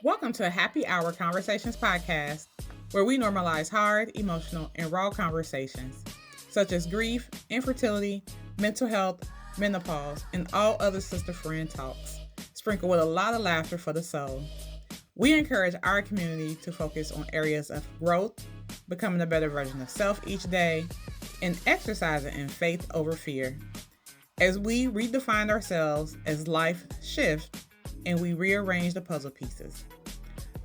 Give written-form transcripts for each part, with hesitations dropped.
Welcome to Happy Hour Conversations podcast, where we normalize hard, emotional, and raw conversations, such as grief, infertility, mental health, menopause, and all other sister friend talks, sprinkled with a lot of laughter for the soul. We encourage our community to focus on areas of growth, becoming a better version of self each day, and exercising in faith over fear. As we redefine ourselves as life shifts and we rearrange the puzzle pieces.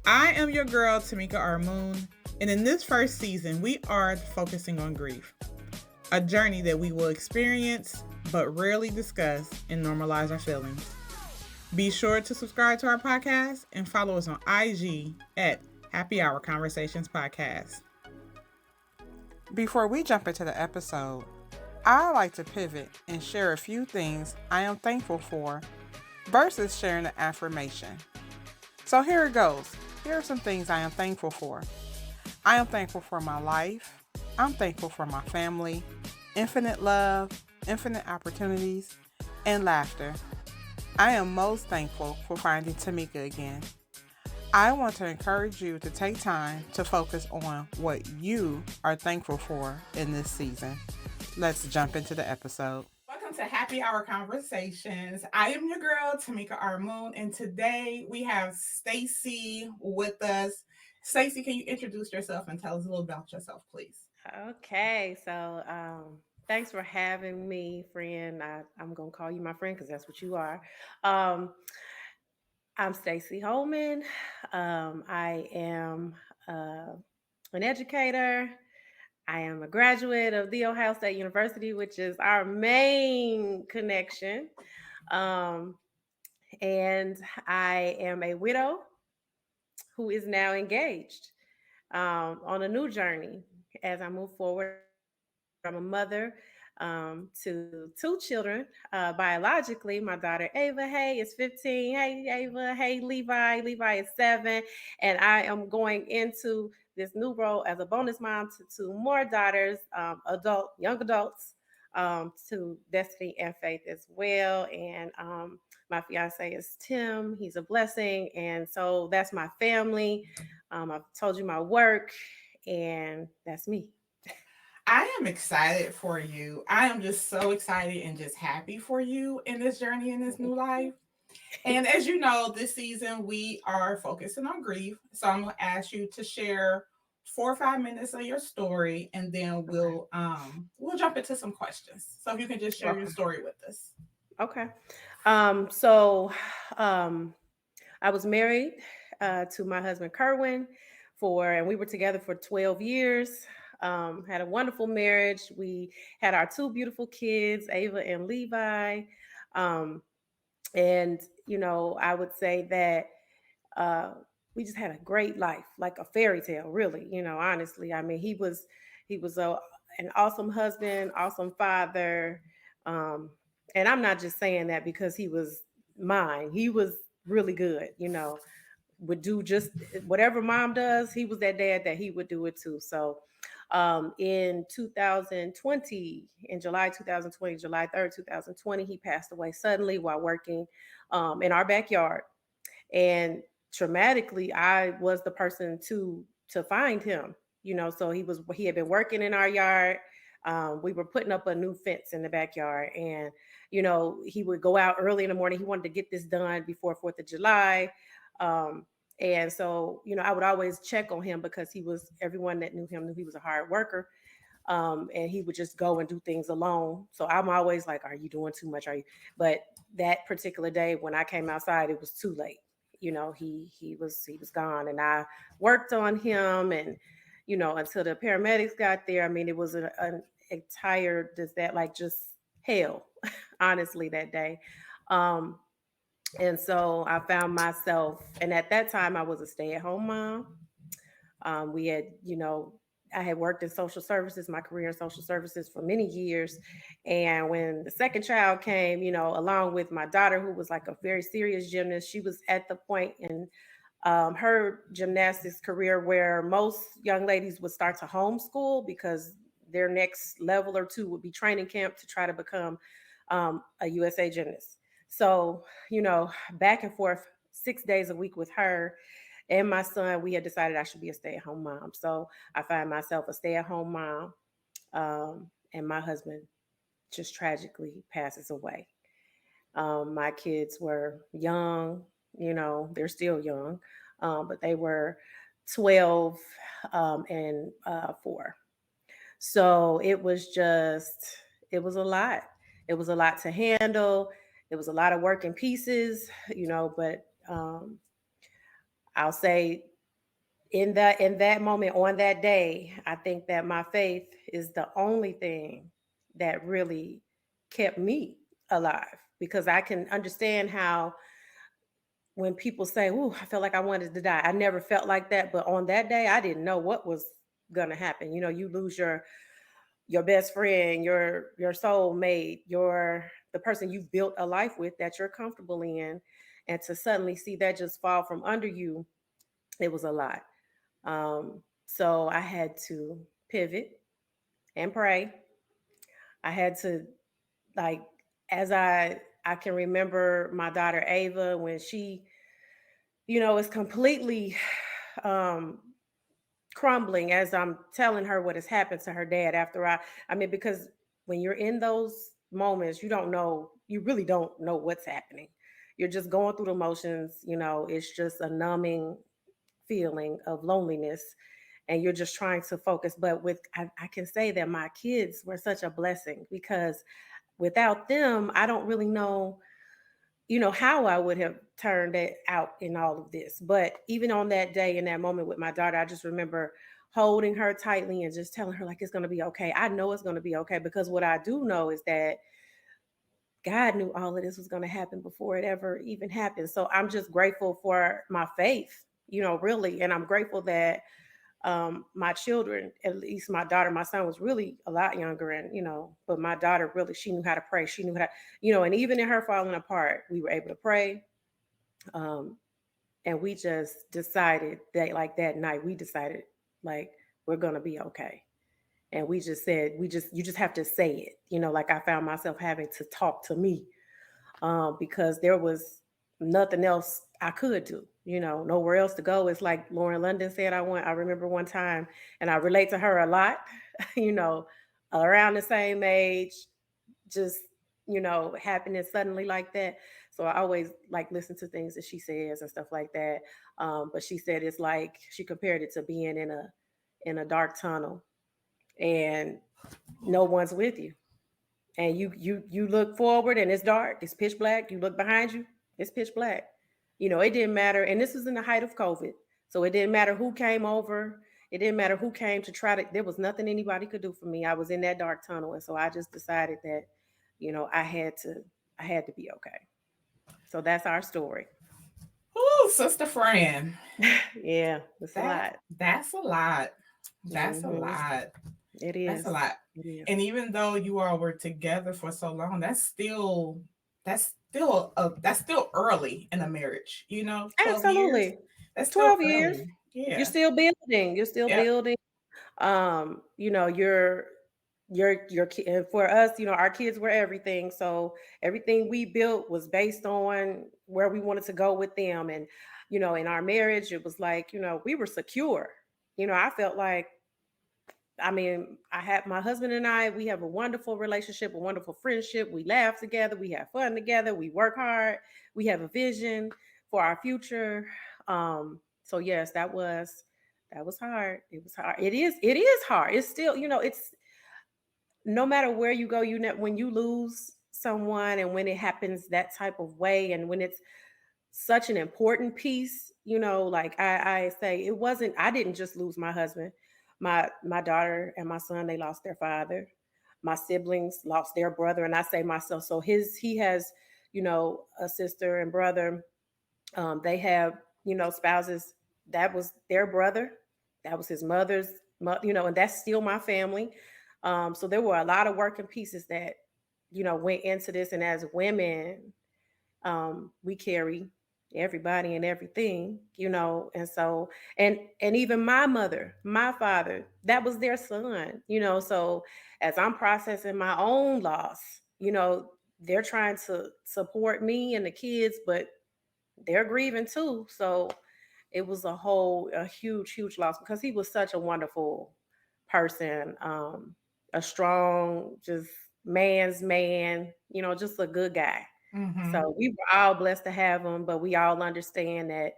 I am your girl, Tamekia R. Moon, and in this first season, we are focusing on grief, a journey that we will experience but rarely discuss and normalize our feelings. Be sure to subscribe to our podcast and follow us on IG at Happy Hour Conversations Podcast. Before we jump into the episode, I like to pivot and share a few things I am thankful for versus sharing an affirmation. So here it goes. Here are some things I am thankful for. I am thankful for my life. I'm thankful for my family, infinite love, infinite opportunities, and laughter. I am most thankful for finding Tamekia again. I want to encourage you to take time to focus on what you are thankful for in this season. Let's jump into the episode. Welcome to Happy Hour Conversations. I am your girl, Tamekia R. Moon, and today we have Stacy with us. Stacy, can you introduce yourself and tell us a little about yourself, please? Okay, thanks for having me, friend. I'm gonna call you my friend because that's what you are. Um, I'm Stacy Holman. I am uh, an educator. I am a graduate of The Ohio State University, which is our main connection. Um, and I am a widow who is now engaged on a new journey as I move forward. I'm a mother to two children. Biologically, my daughter Ava, hey, is 15. Hey, Ava. Hey, Levi. Levi is 7. And I am going into this new role as a bonus mom to two more daughters, young adults, to Destiny and Faith as well. And my fiance is Tim. He's a blessing. And so that's my family. I've told you my work, and that's me. I am excited for you. I am just so excited and just happy for you in this journey, in this new life. And as you know, this season we are focusing on grief. So I'm gonna ask you to share 4 or 5 minutes of your story, and then Okay. we'll jump into some questions. So if you can just share your Okay. story with us. Okay. Um, so um, I was married to my husband Kerwin and we were together for 12 years. Had a wonderful marriage. We had our two beautiful kids, Ava and Levi. Um, and I would say that uh, we just had a great life, like a fairy tale, really. Honestly, I mean, he was an awesome husband, awesome father. Um, and I'm not just saying that because he was mine. He was really good. Would do just whatever mom does. He was that dad that he would do it too. So in 2020, in July 2020, July 3rd, 2020, he passed away suddenly while working in our backyard. And traumatically, I was the person to find him. So he had been working in our yard. We were putting up a new fence in the backyard, and he would go out early in the morning. He wanted to get this done before 4th of July. Um, and so, I would always check on him because everyone that knew him knew he was a hard worker. And he would just go and do things alone. So I'm always like, "Are you doing too much? Are you?" But that particular day when I came outside, it was too late. He was gone, and I worked on him, and until the paramedics got there. I mean, it was an entire just hell, honestly, that day. Um, and so I found myself, and at that time I was a stay-at-home mom. We had, I had worked in social services, my career in social services for many years. And when the second child came, along with my daughter, who was like a very serious gymnast, she was at the point in her gymnastics career where most young ladies would start to homeschool because their next level or two would be training camp to try to become a USA gymnast. So, back and forth 6 days a week with her and my son. We had decided I should be a stay-at-home mom. So I find myself a stay-at-home mom. And my husband just tragically passes away. My kids were young, they're still young, but they were 12 and 4. So it was a lot. It was a lot to handle. It was a lot of work in pieces, but I'll say in that moment on that day, I think that my faith is the only thing that really kept me alive, because I can understand how when people say, "Ooh, I felt like I wanted to die." I never felt like that, but on that day I didn't know what was going to happen. You lose your best friend, your soulmate, the person you've built a life with that you're comfortable in, and to suddenly see that just fall from under you, it was a lot. So I had to pivot and pray. I had to, like, as I can remember my daughter Ava, when she, is completely um crumbling, as I'm telling her what has happened to her dad. I mean, because when you're in those moments, you really don't know what's happening. You're just going through the motions. It's just a numbing feeling of loneliness, and you're just trying to focus. But I can say that my kids were such a blessing, because without them, I don't really know, how I would have turned it out in all of this. But even on that day, in that moment with my daughter, I just remember holding her tightly and just telling her, like, it's going to be okay. I know it's going to be okay, because what I do know is that God knew all of this was going to happen before it ever even happened. So I'm just grateful for my faith, really. And I'm grateful that my children, at least my daughter, my son was really a lot younger, and but my daughter really, she knew how to pray. She knew how, and even in her falling apart, we were able to pray. Um, and we just decided that, like, that night, we decided, like, we're gonna be okay. And we just said, you just have to say it. Like, I found myself having to talk to me, because there was nothing else I could do, nowhere else to go. It's like Lauren London said, I remember one time, and I relate to her a lot, you know, around the same age, just, happening suddenly like that. So I always like listen to things that she says and stuff like that. But she said it's like, she compared it to being in a dark tunnel, and no one's with you, and you look forward and it's dark, it's pitch black. You look behind you, it's pitch black. It didn't matter, and this was in the height of COVID, so it didn't matter who came over. It didn't matter who came to try to. There was nothing anybody could do for me. I was in that dark tunnel, and so I just decided that, I had to be okay. So that's our story. Ooh, sister friend. Yeah, it's a That lot. that's a lot. That's a Hmm. lot. It That's a is. lot. It is. And even though you all were together for so long, that's still early in a marriage. 12 years. Absolutely. That's still 12 years. early. You're Yeah. still building. You're still Yep. building. And for us, our kids were everything. So everything we built was based on where we wanted to go with them. And, in our marriage, it was like, we were secure. I felt like, I mean, I have my husband and I, we have a wonderful relationship, a wonderful friendship. We laugh together, we have fun together, we work hard, we have a vision for our future. So yes, that was hard. It was hard. It is hard. It's still, it's no matter where you go, when you lose someone, and when it happens that type of way, and when it's such an important piece, like I say, I didn't just lose my husband. My daughter and my son, they lost their father. My siblings lost their brother, and I say myself. So he has, a sister and brother. They have, spouses. That was their brother. That was his mother's, and that's still my family. So there were a lot of working pieces that, went into this. And as women, we carry everybody and everything, and so, and even my mother, my father, that was their son, so as I'm processing my own loss, they're trying to support me and the kids, but they're grieving too. So it was a huge loss because he was such a wonderful person, a strong, just man's man, just a good guy. Mm-hmm. So we were all blessed to have him, but we all understand that,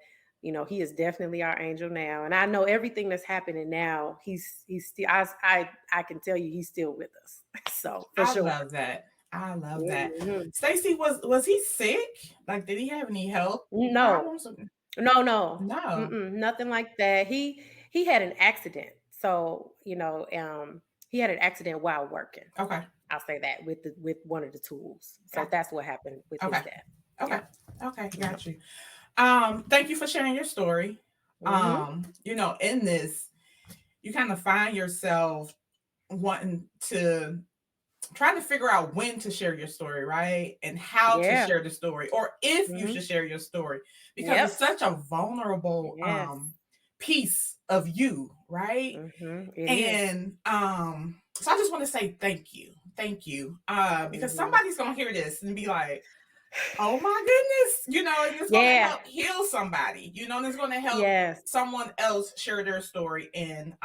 he is definitely our angel now. And I know everything that's happening now, he's still I can tell you he's still with us. So for I sure. love that. I love that. Mhm. Stacy, was he sick? Like, did he have any health No, problems? no. No. Mm-mm, nothing like that. He had an accident. So, he had an accident while working. Okay. I'll say that with one of the tools. So Got. that's what happened with his Okay. dad. Okay. Yep. Okay. Yep. Got you. Thank you for sharing your story. Mm-hmm. In this, you kind of find yourself wanting to trying to figure out when to share your story, right? And how to Yeah. share the story, or if you Mm-hmm. should share your story, because it's Yep. such a vulnerable Yes. piece of you, right? Mm-hmm. It is. And so I just want to say thank you. Thank you. Because Mm-hmm. somebody's gonna hear this and be like, oh my goodness, and it's going to Yeah. help heal somebody, and it's going to help Yes. someone else share their story and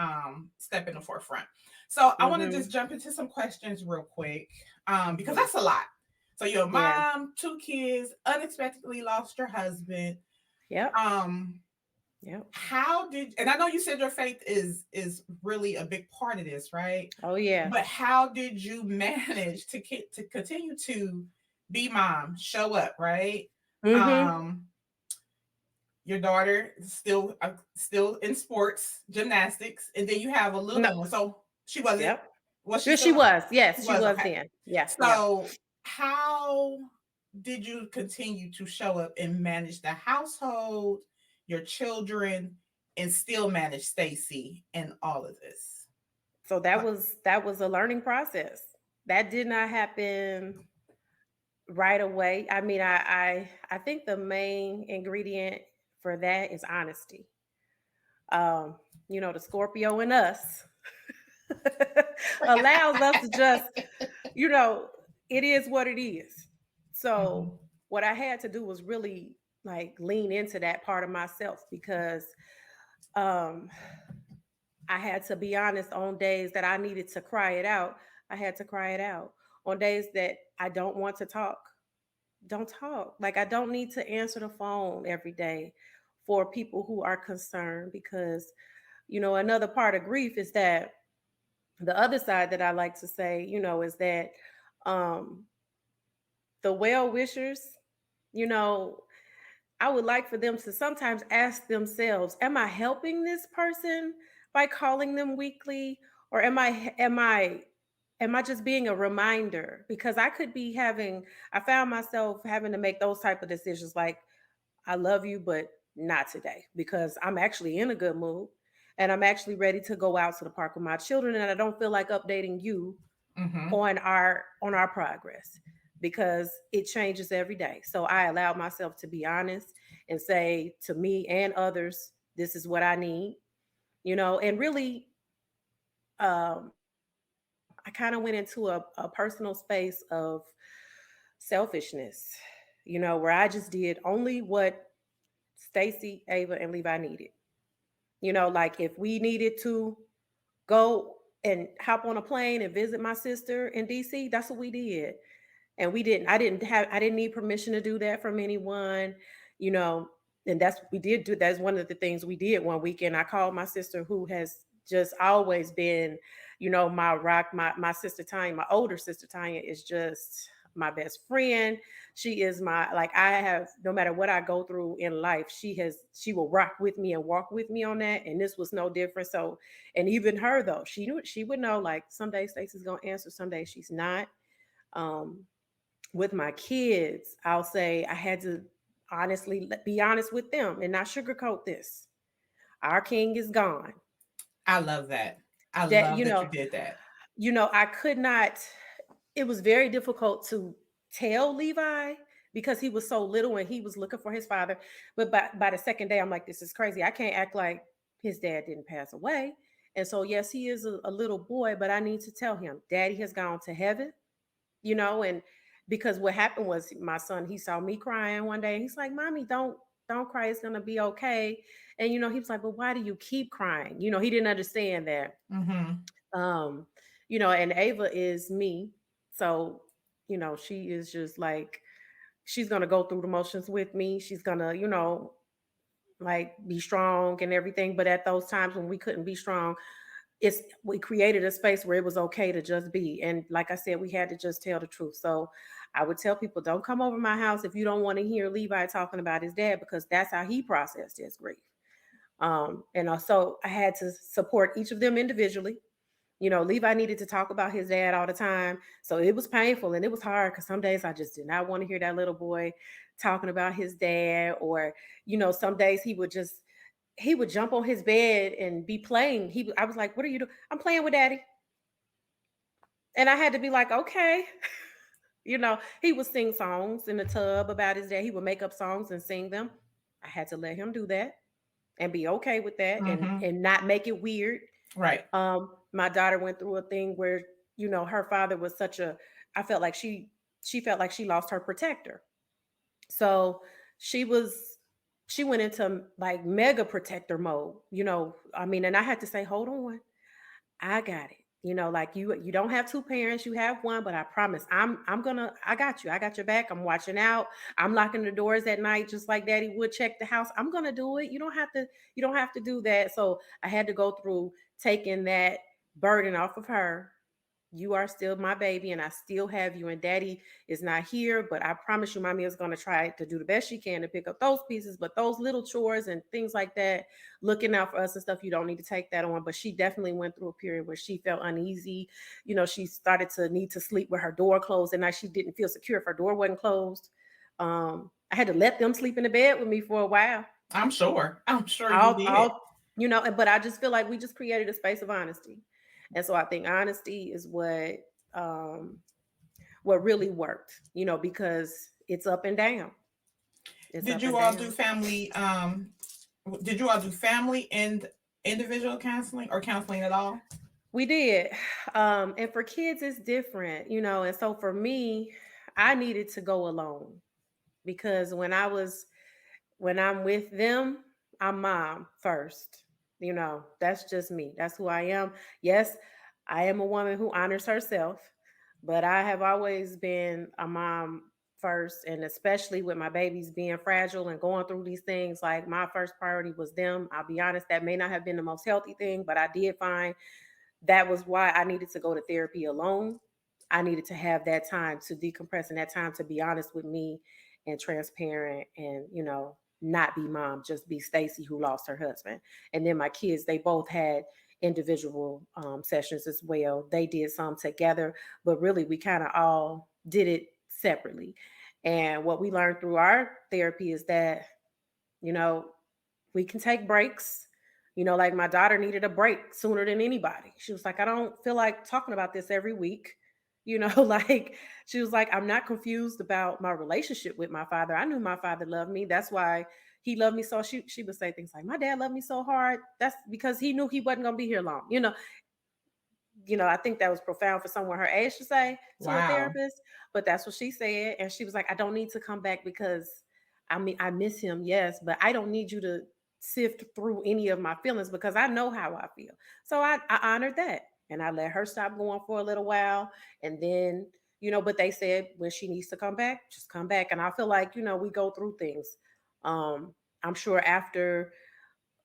step in the forefront. So I want to Mm-hmm. just jump into some questions real quick, because Mm-hmm. that's a lot. So you're a Yeah. mom, 2 kids, unexpectedly lost your husband. Yep. um Yep. how did, and I know you said your faith is really a big part of this, right? Oh yeah. But how did you manage to continue to be mom, show up, right? Mm-hmm. Um, your daughter is still in sports, gymnastics, and then you have a No. little one. So she wasn't. Yep. Was she Yes, she still? was. She Yes, she was was okay. then. Yeah. Yeah. So how did you continue to show up and manage the household, your children, and still manage Stacy and all of this? So that was a learning process. That did not happen right away. I mean, I think the main ingredient for that is honesty. Um, the Scorpio in us allows us to just, you know, it is what it is. So Mhm. what I had to do was really like lean into that part of myself because um I had to be honest on days that I needed to cry it out. I had to cry it out. On days that I don't want to talk, don't talk. Like I don't need to answer the phone every day for people who are concerned because another part of grief is that the other side that I like to say, is that um the well wishers, you know, I would like for them to sometimes ask themselves, am I helping this person by calling them weekly or am I just being a reminder because I found myself having to make those type of decisions like I love you but not today because I'm actually in a good mood and I'm actually ready to go out to the park with my children and I don't feel like updating you Mhm. on our progress because it changes every day. So I allowed myself to be honest and say to me and others, this is what I need, and really I kind of went into a personal space of selfishness, where I just did only what Stacy, Ava, and Levi needed. Like if we needed to go and hop on a plane and visit my sister in DC, that's what we did. And I didn't need permission to do that from anyone, you know, and that's what we did do. That's one of the things we did one weekend. I called my sister who has just always been, my rock, my sister Tanya, my older sister Tanya is just my best friend. She is my like I have no matter what I go through in life, she will rock with me and walk with me on that. And this was no different. So and even her though, she would know like some days Stacey's gonna answer, some days she's not. Um, with my kids, I'll say I had to honestly be honest with them and not sugarcoat this. Our king is gone. I love that. I That love that you did that. I could not. It was very difficult to tell Levi because he was so little and he was looking for his father. But by the second day, I'm like, this is crazy. I can't act like his dad didn't pass away. And so, yes, he is a little boy, but I need to tell him, Daddy has gone to heaven, and because what happened was my son, he saw me crying one day and he's like, "Mommy, don't cry, it's gonna be okay." And he was like, "But why do you keep crying?" He didn't understand that. Mm-hmm. Um, and Ava is me. So, she is just like, she's gonna go through the motions with me. She's gonna, like be strong and everything. But at those times when we couldn't be strong, we created a space where it was okay to just be. And like I said, we had to just tell the truth. So I would tell people, don't come over my house if you don't want to hear Levi talking about his dad, because that's how he processed his grief. And also I had to support each of them individually. Levi needed to talk about his dad all the time. So it was painful and it was hard because some days I just did not want to hear that little boy talking about his dad. Or, some days he would jump on his bed and be playing. I was like, "What are you doing?" "I'm playing with daddy." And I had to be like, "Okay." He would sing songs in the tub about his dad. He would make up songs and sing them. I had to let him do that and be okay with that, and Mm-hmm. not make it weird. Right. My daughter went through a thing where, her father was I felt like she felt like she lost her protector. So she was she went into like mega protector mode, I mean, and I had to say, "Hold on, I got it." Like, you don't have two parents, you have one, but I promise I got you. I got your back. I'm watching out. I'm locking the doors at night just like daddy would check the house. I'm gonna do it. You don't have to do that. So I had to go through taking that burden off of her. You are still my baby and I still have you, and daddy is not here, but I promise you mommy is going to try to do the best she can to pick up those pieces. But those little chores and things like that, looking out for us and stuff, you don't need to take that on. But she definitely went through a period where she felt uneasy. She started to need to sleep with her door closed, and now she didn't feel secure if her door wasn't closed. I had to let them sleep in the bed with me for a while. I'm sure. I'm sure you I'll, did. I'll, but I just feel like we just created a space of honesty. And so I think honesty is um, what really worked, because it's up and down. It's Did up you and all do down. family? Did you all do family and individual counseling or counseling at all? We did. And for kids, it's different, And so for me, I needed to go alone because when I'm with them, I'm mom first. That's just me. That's who I am. Yes, I am a woman who honors herself, but I have always been a mom first. And especially with my babies being fragile and going through these things, like my first priority was them. I'll be honest, that may not have been the most healthy thing, but I did find that was why I needed to go to therapy alone. I needed to have that time to decompress and that time to be honest with me and transparent and, not be mom, just be Stacy who lost her husband. And then my kids, they both had individual sessions as well. They did some together, but really we kind of all did it separately. And what we learned through our therapy is that, you know, we can take breaks. Like my daughter needed a break sooner than anybody. She was like, "I don't feel like talking about this every week." Like she was like, "I'm not confused about my relationship with my father. I knew my father loved me. That's why he loved me so." She would say things like, "My dad loved me so hard. That's because he knew he wasn't gonna be here long." I think that was profound for someone her age to say to a Wow. therapist, but that's what she said. And she was like, "I don't need to come back because I mean, I miss him, yes, but I don't need you to sift through any of my feelings because I know how I feel." So I honored that and I let her stop going for a little while. And then, but they said when she needs to come back, just come back. And I feel like, we go through things. I'm sure after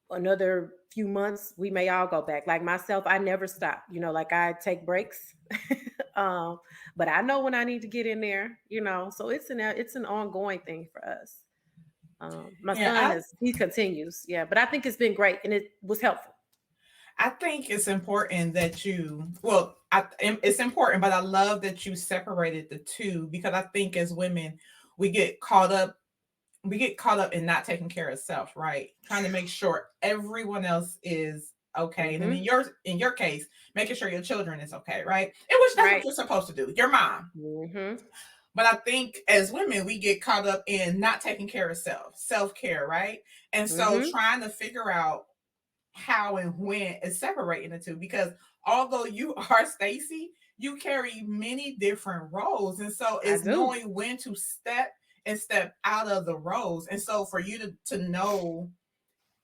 another few months we may all go back. Like myself, I never stop, like I take breaks. um but I know when I need to get in there, so it's an ongoing thing for us. My Yeah, son he continues, yeah, but I think it's been great and it was helpful. I think it's important that it's important, but I love that you separated the two because I think as women, we get caught up we get caught up in not taking care of self, right? Trying to make sure everyone else is okay. And then Hmm. in your case, making sure your children is okay, right? And which that's what Right. you're supposed to do. Your mom. Hmm. But I think as women, we get caught up in not taking care of self-care, right? And so Hmm. trying to figure out how and when is separating the two because although you are Stacy, you carry many different roles. And so I it's do. knowing when to step and step out of the roles. And so for you to know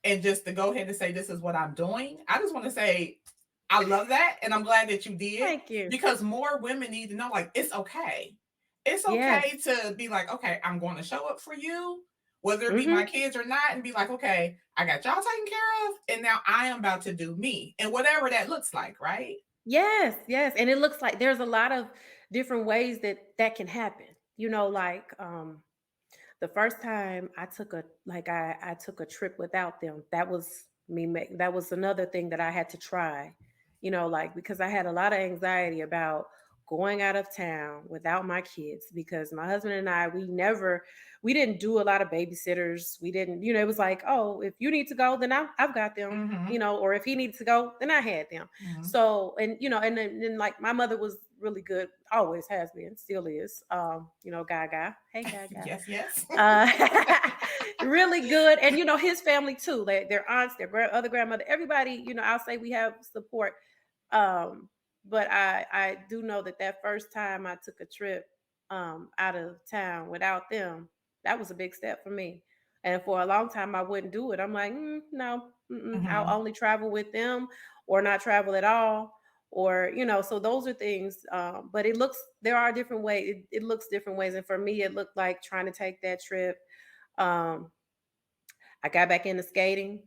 and just to go ahead and say, this is what I'm doing, I just want to say, I love that. And I'm glad that you did, Thank you. because more women need to know, like, it's okay. It's Yes. okay to be like, okay, I'm going to show up for you, whether it be my Mm-hmm. kids or not, and be like, okay, I got y'all taken care of. And now I am about to do me, and whatever that looks like, right? Yes, yes. And it looks like there's a lot of different ways that that can happen. Like the first time I took a I took a trip without them, that was that was another thing that I had to try. Like because I had a lot of anxiety about going out of town without my kids because my husband and I we didn't do a lot of babysitters. We didn't, it was like, oh, if you need to go, then I've got them, Mm-hmm. or if he needed to go, then I had them. Mm-hmm. So, and then like my mother was really good, always has been, still is. Gaga. Hey Gaga. Yes, yes. Uh really good. And his family too. Their aunts, their other grandmother, everybody, I'll say we have support. Um, but I do know that that first time I took a trip out of town without them, that was a big step for me. And for a long time I wouldn't do it. I'm like, no, I'll Mm-hmm. only travel with them or not travel at all. Or so those are things. But there are different ways. It looks different ways, and for me, it looked like trying to take that trip. um, I got back into skating.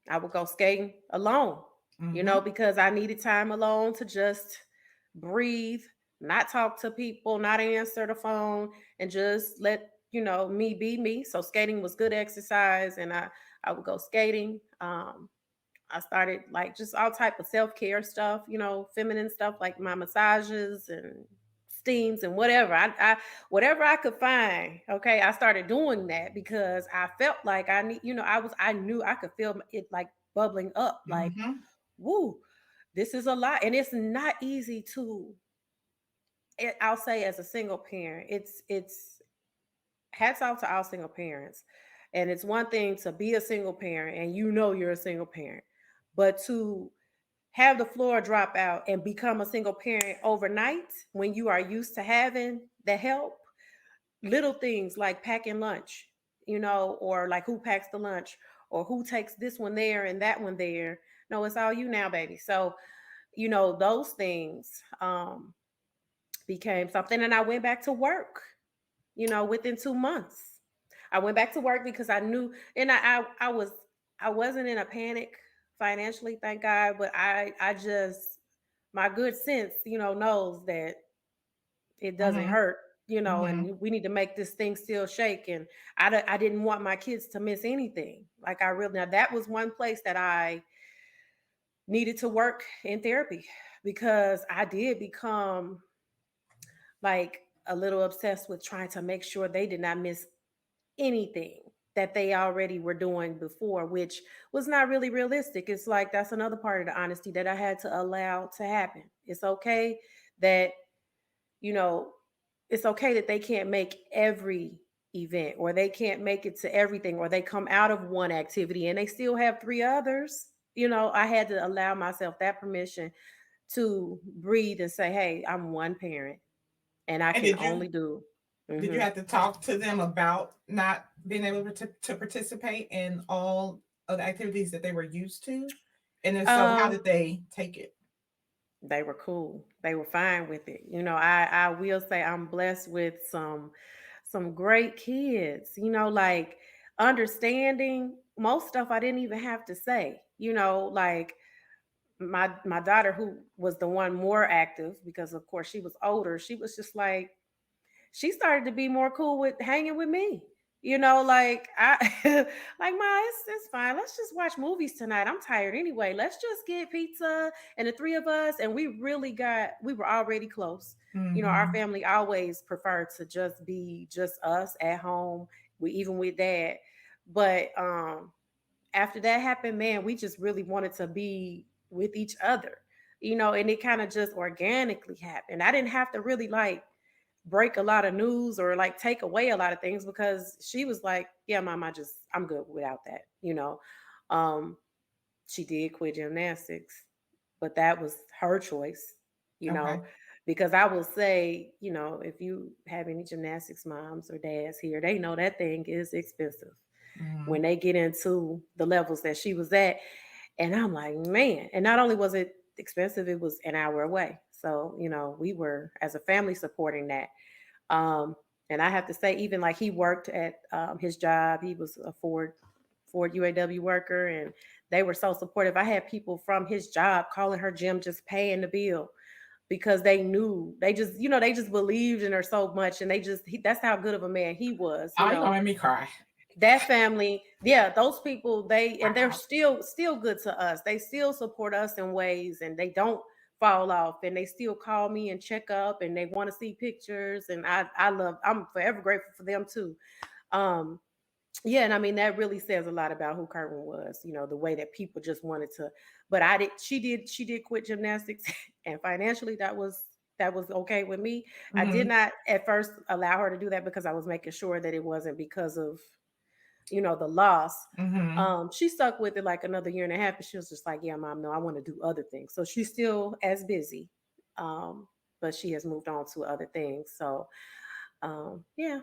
I would go skating alone, Mm-hmm. because I needed time alone to just breathe, not talk to people, not answer the phone, and just let, me be me. So skating was good exercise, and I would go skating. I started like just all type of self-care stuff, feminine stuff like my massages and steams and whatever. Whatever I could find. Okay. I started doing that because I felt like I knew I could feel it like bubbling up, like, Mm-hmm. woo, this is a lot. And it's not easy I'll say as a single parent, it's hats off to all single parents. And it's one thing to be a single parent and you're a single parent, but to have the floor drop out and become a single parent overnight when you are used to having the help, little things like packing lunch, or like who packs the lunch or who takes this one there and that one there. No, it's all you now, baby. So, those things became something. And I went back to work, within 2 months. I went back to work because I knew, and I wasn't in a panic financially, thank God, but I just, my good sense, knows that it doesn't Mm-hmm. hurt, Mm-hmm. and we need to make this thing still shake. And I didn't want my kids to miss anything. Like I really, now that was one place that I needed to work in therapy because I did become like a little obsessed with trying to make sure they did not miss anything that they already were doing before, which was not really realistic. It's like that's another part of the honesty that I had to allow to happen. It's okay that, you know, it's okay that they can't make every event or they can't make it to everything or they come out of one activity and they still have three others. I had to allow myself that permission to breathe and say, hey, I'm one parent and I And can only do. did you Mhm. have to talk to them about not being able to participate in all of the activities that they were used to? And if so, how Um, did they take it? They were cool. They were fine with it. I will say I'm blessed with some great kids. Like understanding most stuff I didn't even have to say. Like my daughter who was the one more active because of course she was older, she was just like she started to be more cool with hanging with me. Like I like ma, it's fine. Let's just watch movies tonight. I'm tired anyway. Let's just get pizza and the three of us. And we were already close. Our Mm-hmm. family always preferred to just be just us at home. We even with dad. But after that happened, man, we just really wanted to be with each other. And it kind of just organically happened. I didn't have to really like break a lot of news or like take away a lot of things because she was like, yeah, mom, I'm good without that. um she did quit gymnastics, but that was her choice you know Okay. Because I will say, if you have any gymnastics moms or dads here, they know that thing is expensive Mm-hmm. when they get into the levels that she was at. And I'm like, man. And not only was it expensive, it was an hour away. So, we were as a family supporting that. Um, and I have to say, even like he worked at his job, he was a Ford UAW worker, and they were so supportive. I had people from his job calling her gym, just paying the bill because they knew they just believed in her so much, and that's how good of a man he was. Oh, you gonna make me cry. That family, yeah, those people, they're Wow. still good to us. They still support us in ways, and they don't fall off, and they still call me and check up, and they want to see pictures, and I'm forever grateful for them too. um yeah, and I mean that really says a lot about who Kerwin was, the way that people just wanted to. But she did quit gymnastics and financially that was okay with me. I did Mm-hmm. not at first allow her to do that because I was making sure that it wasn't because of the loss. Mm-hmm. She stuck with it like another year and a half, and she was just like, "Yeah, mom, no, I want to do other things." So she's still as busy, um, but she has moved on to other things. So, yeah,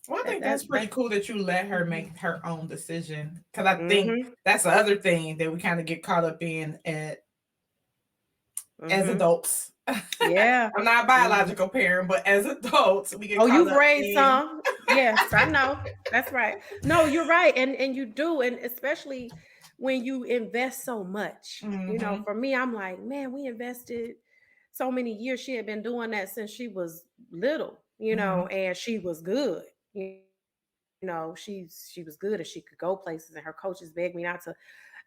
Well, I that think that's that pretty that. cool that you let her Mhm. make her own decision. Because I think Mhm. that's the other thing that we kind of get caught up in as Mhm. adults. Yeah. I'm not a Mhm. biological parent, but as adults, we get Oh, caught you've up raised in. some. Yes, I know. That's right. No, you're right, and you do, and especially when you invest so much. Mm-hmm. For me, I'm like, man, we invested so many years. She had been doing that since she was little, Mm-hmm. and she was good. She was good, and she could go places, and her coaches begged me not to.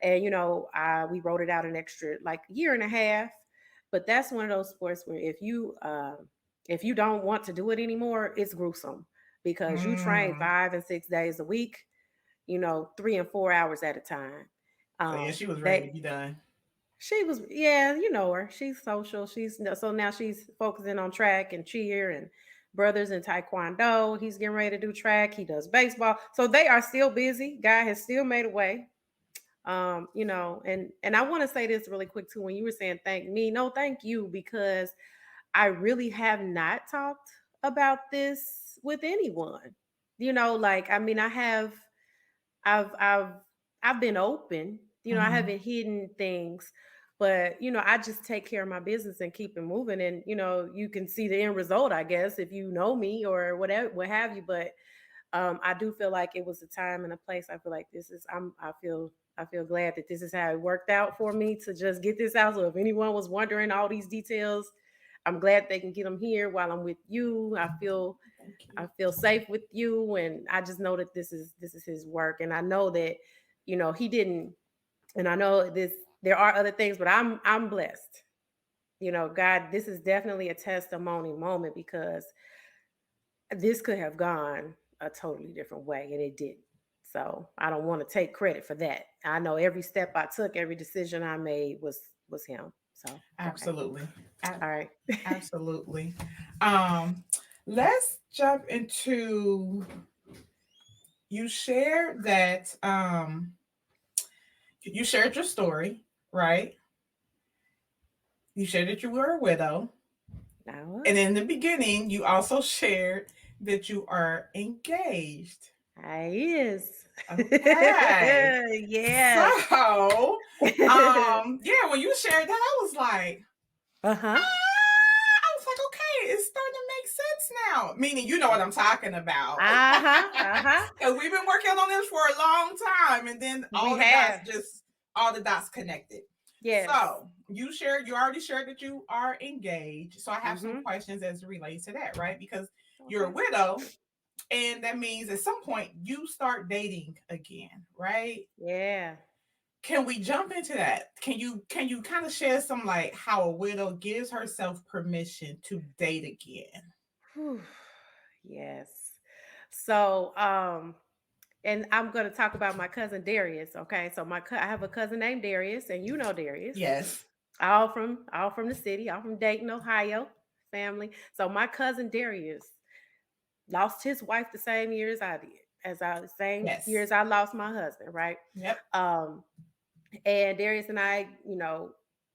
And we wrote it out an extra like year and a half. But that's one of those sports where if you don't want to do it anymore, it's gruesome because you train Mm. 5 and 6 days a week, 3 and 4 hours at a time. So yeah, she was ready to They be done. She was, yeah, you know her. She's social. So now she's focusing on track and cheer and brothers in taekwondo. He's getting ready to do track. He does baseball. So they are still busy. Guy has still made a way. And I want to say this really quick too. When you were saying thank me, no, thank you, because I really have not talked about this with anyone. Like I mean, I've I've been open. I Mm-hmm. haven't hidden things, but I just take care of my business and keep it moving. And you can see the end result, I guess, if you know me or whatever, what have you. But I do feel like it was a time and a place. I feel like this is. I feel glad that this is how it worked out for me to just get this out. So if anyone was wondering all these details, I'm glad they can get them here while I'm with you. I feel Thank I you. feel safe with you, and I just know that this is his work, and I know that he didn't. And I know this. There are other things, but I'm blessed. God, this is definitely a testimony moment because this could have gone a totally different way, and it didn't. So I don't want to take credit for that. I know every step I took, every decision I made was him. So okay, Absolutely. A- all right. Absolutely. Um, let's jump into you shared that you shared your story, right? You shared that you were a widow. I And was. in the beginning, you also shared that you are engaged. I is. Okay. Yes. So, yeah, when you shared that, I was like, Uh-huh. I was like, okay, it's starting to make sense now. Meaning, you know what I'm talking about. Uh-huh. Uh-huh. Because we've been working on this for a long time, and then We have. all the dots connected. Yes. So you already shared that you are engaged. So I have some Mm-hmm. questions as it relates to that, right? Because you're a Okay. widow, and that means at some point you start dating again, right? Yeah. Can we jump into that? Can you kind of share some like how a widow gives herself permission to date again? Whew. Yes. So, and I'm going to talk about my cousin Darius. Okay, so I have a cousin named Darius, and Darius, Yes. all from the city, all from Dayton, Ohio, family. So my cousin Darius lost his wife the same year as I did, the same year Yes. as I lost my husband. Right. Yep. Um, and Darius and I,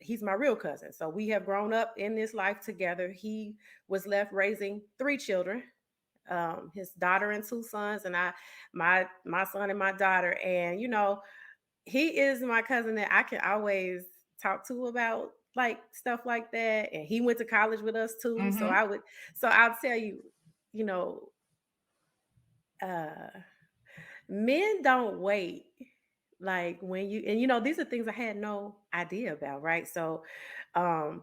he's my real cousin. So we have grown up in this life together. He was left raising three children, his daughter and two sons, and my son and my daughter. And he is my cousin that I can always talk to about like stuff like that. And he went to college with us too. So Mm-hmm. I'll tell you, you know, uh men don't wait. Like when you and these are things I had no idea about, right? So um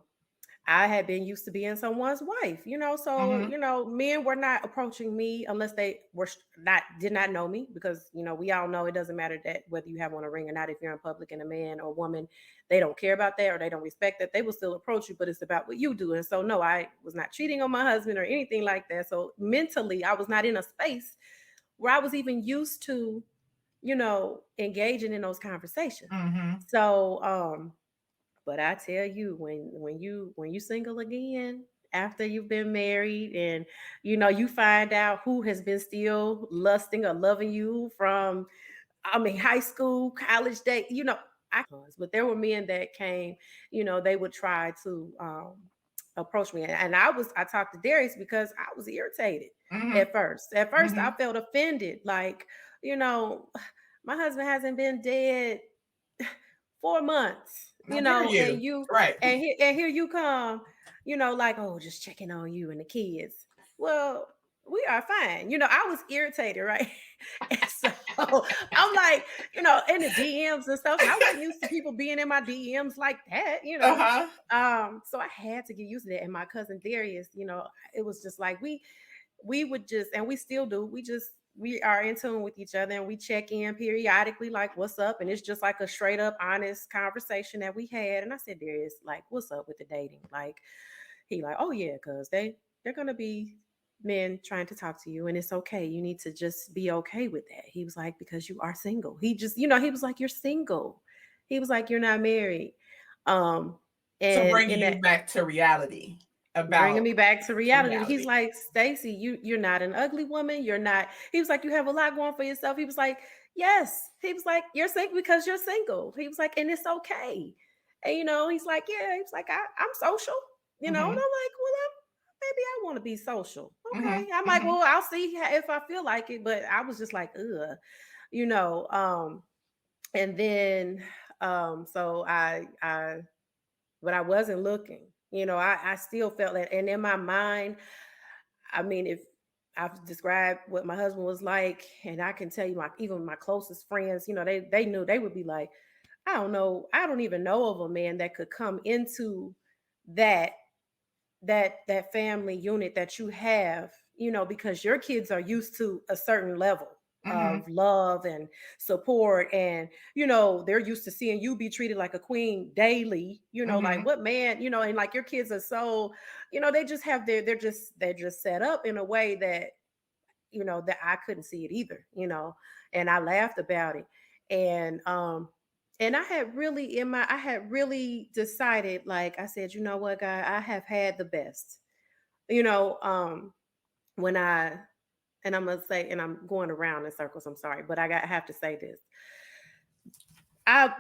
I had been used to being someone's wife, so Mm-hmm. men were not approaching me unless they were not did not know me, because we all know it doesn't matter that whether you have on a ring or not. If you're in public and a man or woman, they don't care about that or they don't respect that. They will still approach you, but it's about what you do. And so no, I was not cheating on my husband or anything like that. So mentally, I was not in a space where I was even used to, engaging in those conversations. Mm-hmm. So but I tell you, when you single again after you've been married, and you find out who has been still lusting or loving you from, I mean, high school, college day, I but there were men that came, they would try to approach me. And I talked to Darius because I was irritated Mm-hmm. at first. At first Mm-hmm. I felt offended, like, you know, my husband hasn't been dead 4 months, Now dare and you. you Right. and here you come, like, oh, just checking on you and the kids. Well, we are fine. I was irritated, right? And so I'm like, in the DMs and stuff. And I wasn't used to people being in my DMs like that. Uh-huh. So I had to get used to that. And my cousin Darius, it was just like we would just, and we still do, we are in tune with each other, and we check in periodically, like, what's up? And it's just like a straight up honest conversation that we had. And I said, Darius, like, what's up with the dating? Like, he like, oh yeah, because they're gonna be men trying to talk to you, and it's okay. You need to just be okay with that. He was like, because you are single. He just, he was like, you're single. He was like, you're not married. um So and bringing in you that, back to reality bringing about me back to to reality. He's reality. like, Stacy, you're not an ugly woman. You're not. He was like, you have a lot going for yourself. He was like, yes. He was like, you're single because you're single. He was like, and it's okay. And he's like, yeah. He was like, I'm social. And I'm like, Mm-hmm. well, maybe I want to be social. Mm-hmm. Okay. I'm like, Mm-hmm. well, I'll see if I feel like it. But I was just like, ugh, you know. And then, so but I wasn't looking. I still felt that. And in my mind, I mean, if I've described what my husband was like, and I can tell you, even my closest friends, they knew. They would be like, I don't know, I don't even know of a man that could come into that that family unit that you have, because your kids are used to a certain level Mm-hmm. of love and support, and they're used to seeing you be treated like a queen daily, like Mm-hmm. what man, and like your kids are so, they just have they're just set up in a way that, that I couldn't see it either, and I laughed about it. And I had really decided, like I said, you know what, guy, I have had the best. You know, when I and I'm gonna say, and I'm going around in circles, I'm sorry, but I have to say this.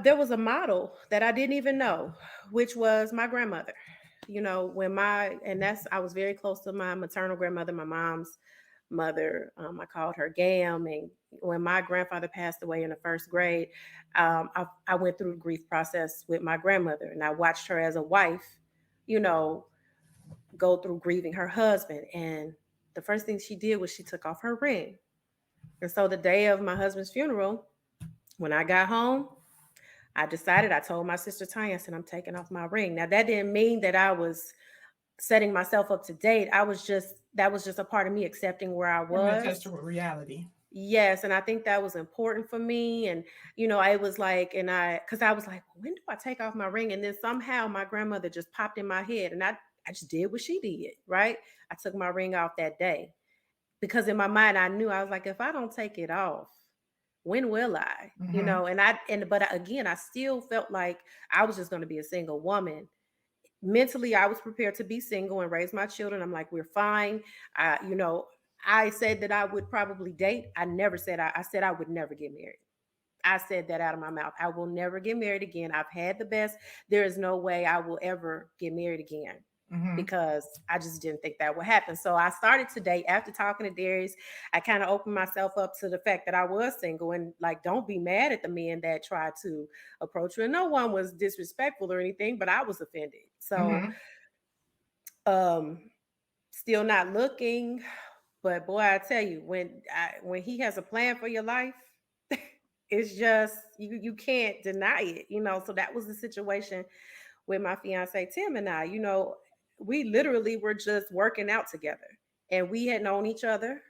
There was a model that I didn't even know, which was my grandmother. When and that's I was very close to my maternal grandmother, my mom's mother. I called her Gam. And when my grandfather passed away in the first grade, I went through the grief process with my grandmother, and I watched her as a wife, you know, go through grieving her husband. And the first thing she did was she took off her ring. And so the day of my husband's funeral, when I got home, I told my sister Tanya, I said, I'm taking off my ring. Now, that didn't mean that I was setting myself up to date. That was just a part of me accepting where I Bringing a test was. to reality. Yes, and I think that was important for me. And I was like, because I was like, when do I take off my ring? And then somehow my grandmother just popped in my head, and I just did what she did. Right, I took my ring off that day, because in my mind I knew, I was like, if I don't take it off, when will I? Mm-hmm. But again, I still felt like I was just going to be a single woman. Mentally, I was prepared to be single and raise my children. I'm like, we're fine. I said that I would probably date. I never said I said I would never get married. I said that out of my mouth. I will never get married again. I've had the best. There is no way I will ever get married again Mm-hmm. because I just didn't think that would happen. So I started to date after talking to Darius. I kind of opened myself up to the fact that I was single and like, don't be mad at the men that tried to approach you. And no one was disrespectful or anything, but I was offended. So, Mm-hmm. um, still not looking, but boy, I tell you, when he has a plan for your life, it's just you can't deny it, you know. So that was the situation with my fiance Tim and I. You know, we literally were just working out together, and we had known each other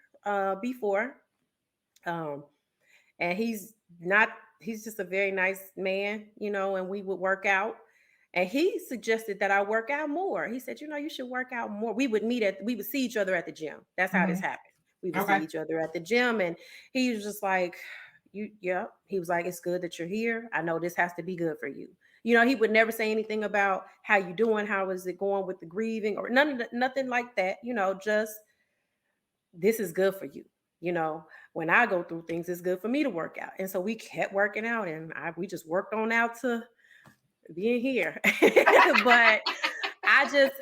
before. Um, and he's just a very nice man, you know, and we would work out. And he suggested that I work out more. He said, you know, you should work out more. We would see each other at the gym. That's how this Mm-hmm. happened. We would see Okay. each other at the gym, and he was just like, yeah. He was like, it's good that you're here. I know this has to be good for you. You know, he would never say anything about how you doing, how is it going with the grieving, or nothing like that. You know, just this is good for you. You know, when I go through things, it's good for me to work out. And so we kept working out, and we just worked on out to being here. But I just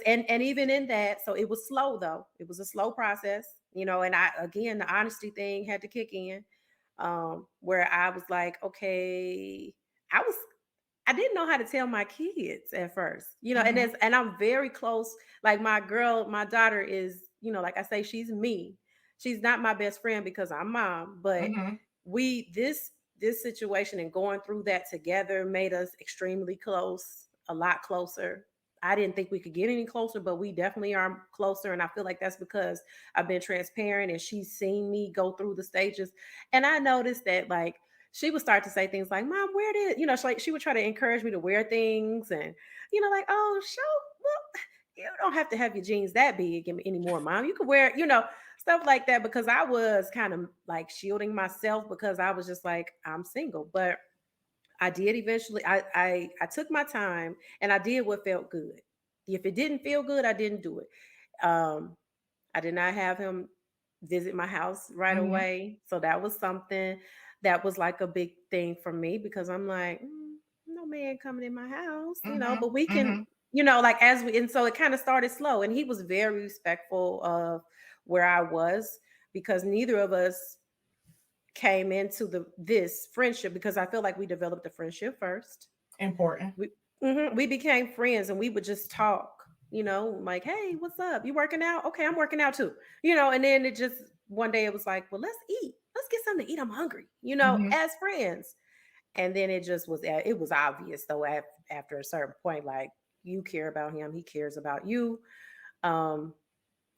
and even in that, so it was slow though. It was a slow process, you know, and I again the honesty thing had to kick in. Where I was like, okay, I was I didn't know how to tell my kids at first, you know, Mm-hmm. and I'm very close. Like my daughter is, you know, like I say, she's me. She's not my best friend because I'm mom, but Mm-hmm. this situation and going through that together made us extremely close, a lot closer. I didn't think we could get any closer, but we definitely are closer. And I feel like that's because I've been transparent and she's seen me go through the stages. And I noticed that like she would start to say things like, Mom, where did, you know, she would try to encourage me to wear things and, you know, like, oh, well, you don't have to have your jeans that big anymore, Mom. You could wear, you know, stuff like that because I was kind of like shielding myself because I was just like, I'm single. But I did eventually, I took my time and I did what felt good. If it didn't feel good, I didn't do it. Um, I did not have him visit my house right Mm-hmm. away. So that was something that was like a big thing for me because I'm like, no man coming in my house, you know, Mm-hmm. but we can, Mm-hmm. you know, like and so it kind of started slow. And he was very respectful of where I was because neither of us came into this friendship because I feel like we developed a friendship first. Important. We became friends and we would just talk, you know, like, hey, what's up? You working out? Okay, I'm working out too, you know. And then it just one day it was like, well, let's eat. Let's get something to eat. I'm hungry, you know, Mm-hmm. as friends. And then it was obvious though after a certain point, like you care about him, he cares about you, um,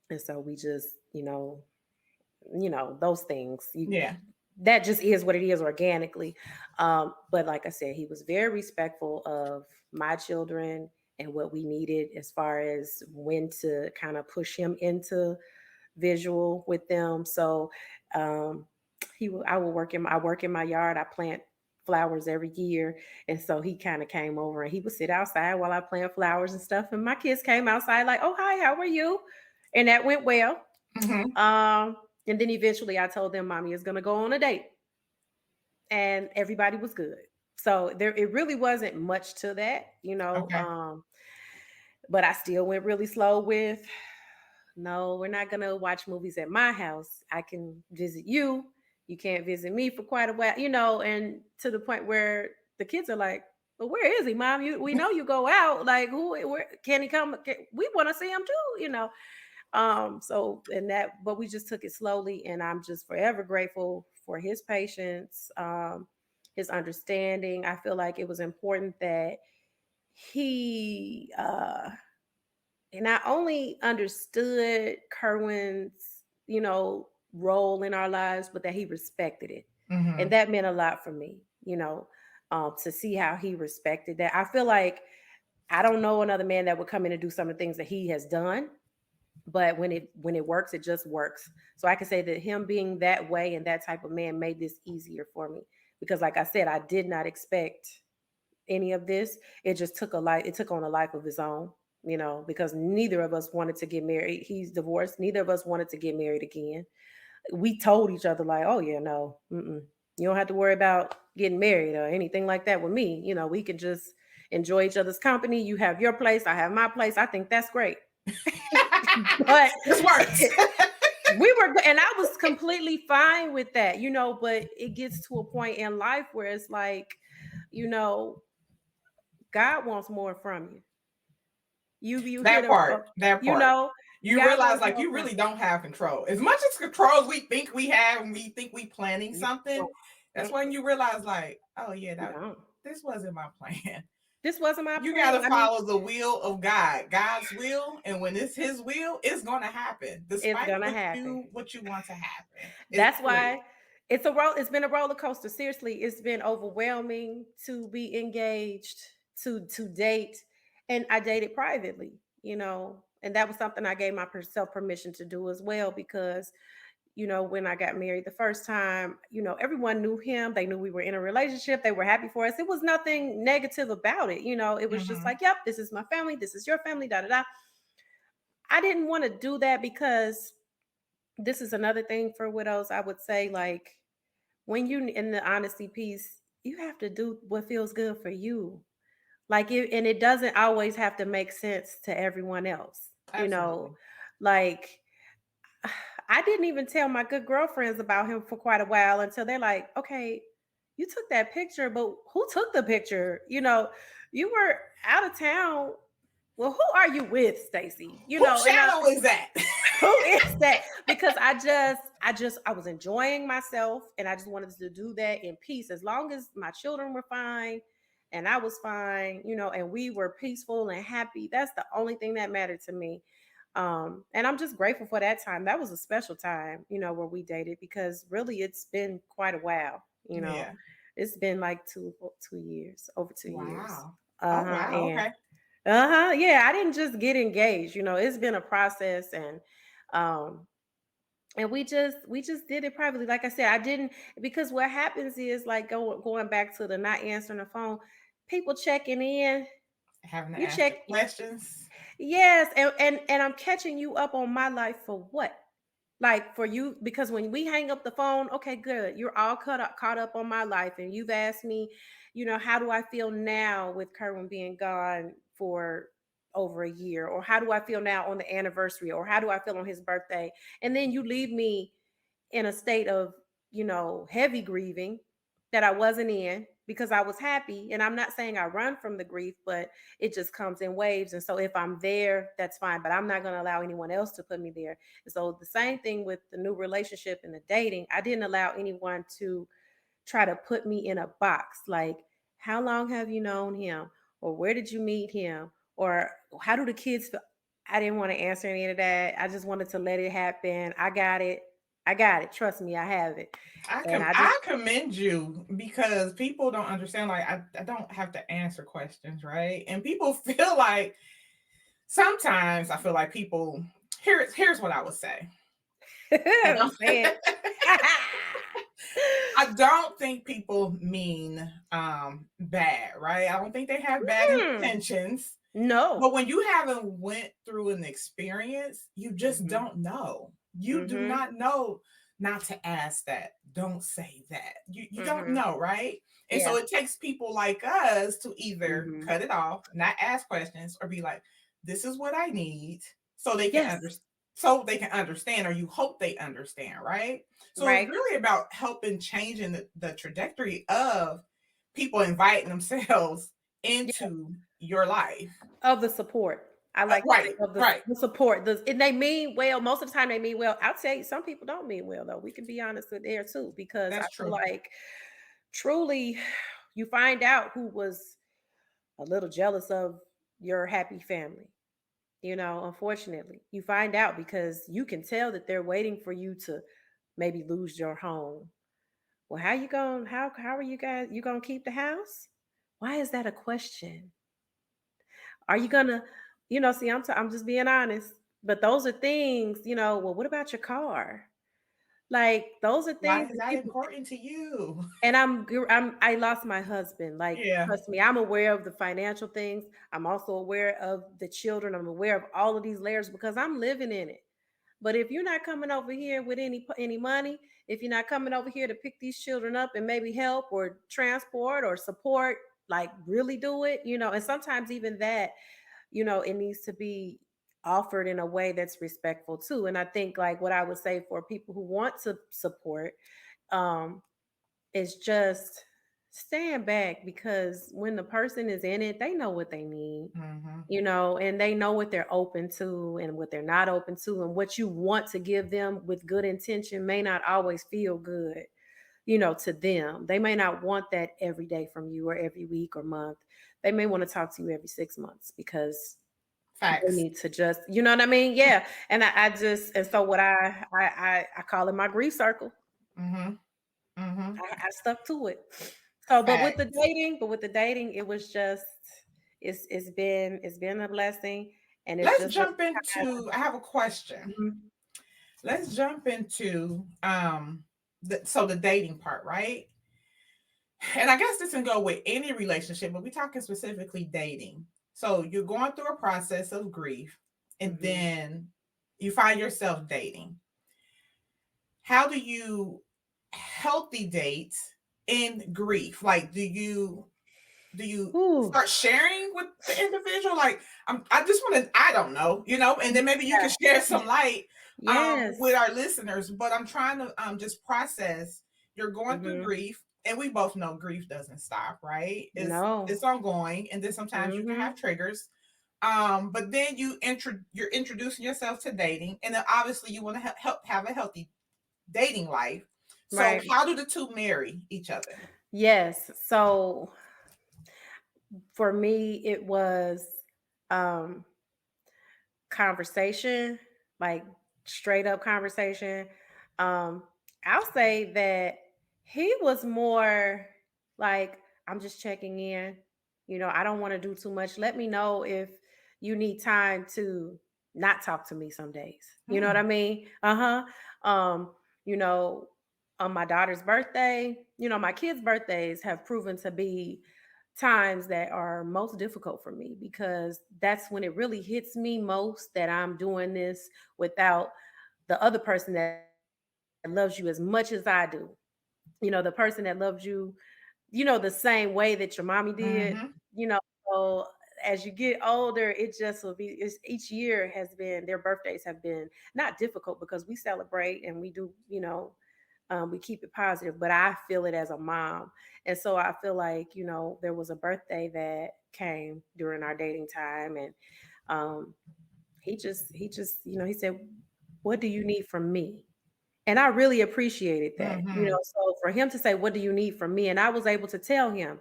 and so we just, you know those things Yeah. that just is what it is organically. But like I said, he was very respectful of my children and what we needed as far as when to kind of push him into visual with them. So um, I work in my yard. I plant flowers every year, and so he kind of came over and he would sit outside while I plant flowers and stuff. And my kids came outside like, "Oh hi, how are you?" And that went well. Mm-hmm. Um, and then eventually I told them mommy is gonna go on a date. And everybody was good. So there it really wasn't much to that, you know. Okay. But I still went really slow with no, we're not gonna watch movies at my house. I can visit you. You can't visit me for quite a while, you know, and to the point where the kids are like, "But where is he, mom? We know you go out. Like, where can he come? We want to see him too, you know." So and that, but we just took it slowly, and I'm just forever grateful for his patience, his understanding. I feel like it was important that he not only understood Kerwin's, you know, role in our lives, but that he respected it. And Mm-hmm. that meant a lot for me, you know, to see how he respected that. I feel like I don't know another man that would come in and do some of the things that he has done, but when it works, it just works. So I can say that him being that way and that type of man made this easier for me because, like I said, I did not expect any of this. It just took a life. It took on a life of his own, you know, because neither of us wanted to get married. He's divorced. Neither of us wanted to get married again. We told each other like, "Oh yeah, no, mm-mm. You don't have to worry about getting married or anything like that with me. We can just enjoy each other's company. You have your place, I have my place. I think that's great. But This works. and I was completely fine with that, but it gets to a point in life where it's like, you know, God wants more from you. You hit That part, that you part. know, You God realize wants like more you from really don't have control. As much as control as we think we have and we think we planning you. something, that's Mm-mm, when you realize like, oh yeah, you that don't. this wasn't my plan. This wasn't my You plan. gotta I mean, follow the will of God, God's will, and when it's His will, it's gonna happen, it's despite gonna happen. what you want to happen. It's That's period. why it's been a roller coaster. Seriously, it's been overwhelming to be engaged, to date, and I dated privately, and that was something I gave myself permission to do as well because when I got married the first time, everyone knew him. They knew we were in a relationship. They were happy for us. It was nothing negative about it. It was just Mm-hmm. like, yep, this is my family. This is your family, da da da. I didn't want to do that because this is another thing for widows. I would say, like, when you in the honesty piece, you have to do what feels good for you. And it doesn't always have to make sense to everyone else. Absolutely. Like I didn't even tell my good girlfriends about him for quite a while until they're like, okay, you took that picture, but who took the picture? You were out of town. Well, who are you with, Stacy? Whose And shadow is that? who is that? Because I was enjoying myself and I just wanted to do that in peace. As long as my children were fine and I was fine, and we were peaceful and happy. That's the only thing that mattered to me. And I'm just grateful for that time. That was a special time, where we dated because really it's been quite a while, Yeah. It's been like 2 years, over 2 years. Wow. Oh Uh-huh. wow. And Okay. yeah, I didn't just get engaged, it's been a process um and we just did it privately. Like I said, I didn't because what happens is like going back to the not answering the phone, people checking in, Having to you ask the check. questions. Yes, and I'm catching you up on my life for what? Like for you, because when we hang up the phone, okay, good. You're all caught up on my life, and you've asked me, how do I feel now with Kerwin being gone for over a year, or how do I feel now on the anniversary, or how do I feel on his birthday? And then you leave me in a state of, heavy grieving that I wasn't in because I was happy. And I'm not saying I run from the grief, but it just comes in waves. And so if I'm there, that's fine, but I'm not going to allow anyone else to put me there. And so the same thing with the new relationship and the dating, I didn't allow anyone to try to put me in a box like, how long have you known him? Or where did you meet him? Or how do the kids feel? I didn't want to answer any of that. I just wanted to let it happen. I got it. I got it. Trust me, I have it. And I just I commend you because people don't understand. Like I don't have to answer questions, right? And people feel like sometimes I feel like people. Here's what I would say. I don't. say it. I don't think people mean bad, right? I don't think they have bad Hmm. intentions. No. But when you haven't went through an experience, you just Mm-hmm. don't know. You do Mm-hmm. not know not to ask that. Don't say that. You don't Mm-hmm. know, right? And so Yeah. it takes people like us to either Mm-hmm. cut it off, not ask questions, or be like, this is what I need so they can Yes. understand or you hope they understand, right? So it's Right. really about helping changing the trajectory of people inviting themselves Yeah. into your life. Of the support. I like to say Right, of right. the support. And they mean well. Most of the time they mean well. I'll tell you, some people don't mean well though. We can be honest with there too, because I That's feel true. like truly you find out who was a little jealous of your happy family. Unfortunately, you find out because you can tell that they're waiting for you to maybe lose your home. Well, how are you going to keep the house? Why is that a question? Are you going to, see, I'm just being honest, but those are things, well, what about your car? Like those are Why things is that that people. important to you? And I lost my husband. Like, Yeah. trust me, I'm aware of the financial things. I'm also aware of the children. I'm aware of all of these layers because I'm living in it. But if you're not coming over here with any money, if you're not coming over here to pick these children up and maybe help or transport or support, like really do it, and sometimes even that, it needs to be offered in a way that's respectful too. And I think like what I would say for people who want to support, um, is just stand back, because when the person is in it, they know what they need, Mm-hmm. and they know what they're open to and what they're not open to. And what you want to give them with good intention may not always feel good, to them. They may not want that every day from you or every week or month. They may want to talk to you every 6 months because they Facts. need to just, you know what I mean? Yeah. And I just, and so what I call it my grief circle. Mm-hmm. Mm-hmm. I stuck to it. So, Facts. but with the dating, it was just, it's been a blessing, and it's Let's just really jump into, I have a question. Mhm. Let's jump into the dating part, right? And I guess this can go with any relationship, but we're talking specifically dating. So you're going through a process of grief, and Mhm. then you find yourself dating. How do you healthy date in grief? Like, do you Ooh, start sharing with the individual? Like, I just want to, I don't know, and then maybe you can yeah, share some light with yes. our listeners. But I'm trying to just process. You're going through Mhm. grief, and we both know grief doesn't stop, right? It's No. ongoing, and then sometimes you can have Mhm. triggers. But then you're introducing yourself to dating, and then obviously you want to help have a healthy dating life. So Right. how do the two marry each other? Yes. So for me, it was um conversation, like straight up conversation. Um, I'll say that he was more like, I'm just checking in. I don't want to do too much. Let me know if you need time to not talk to me some days. You know what I Hmm. mean? Uh-huh. You know, on my daughter's birthday, my kids' birthdays have proven to be times that are most difficult for me, because that's when it really hits me most that I'm doing this without the other person that loves you as much as I do. The person that loves you, the same way that your mommy did, you know. So as you get older, it just will be, each year has been, their birthdays have been not difficult because we celebrate and we do, we keep it positive, but I feel it as a mom. And so I feel like, there was a birthday that came during our dating time, and um, he just, he said, "What do you need from me?" And I really appreciated that. Hmm. So for him to say, "What do you need from me?" And I was able to tell him,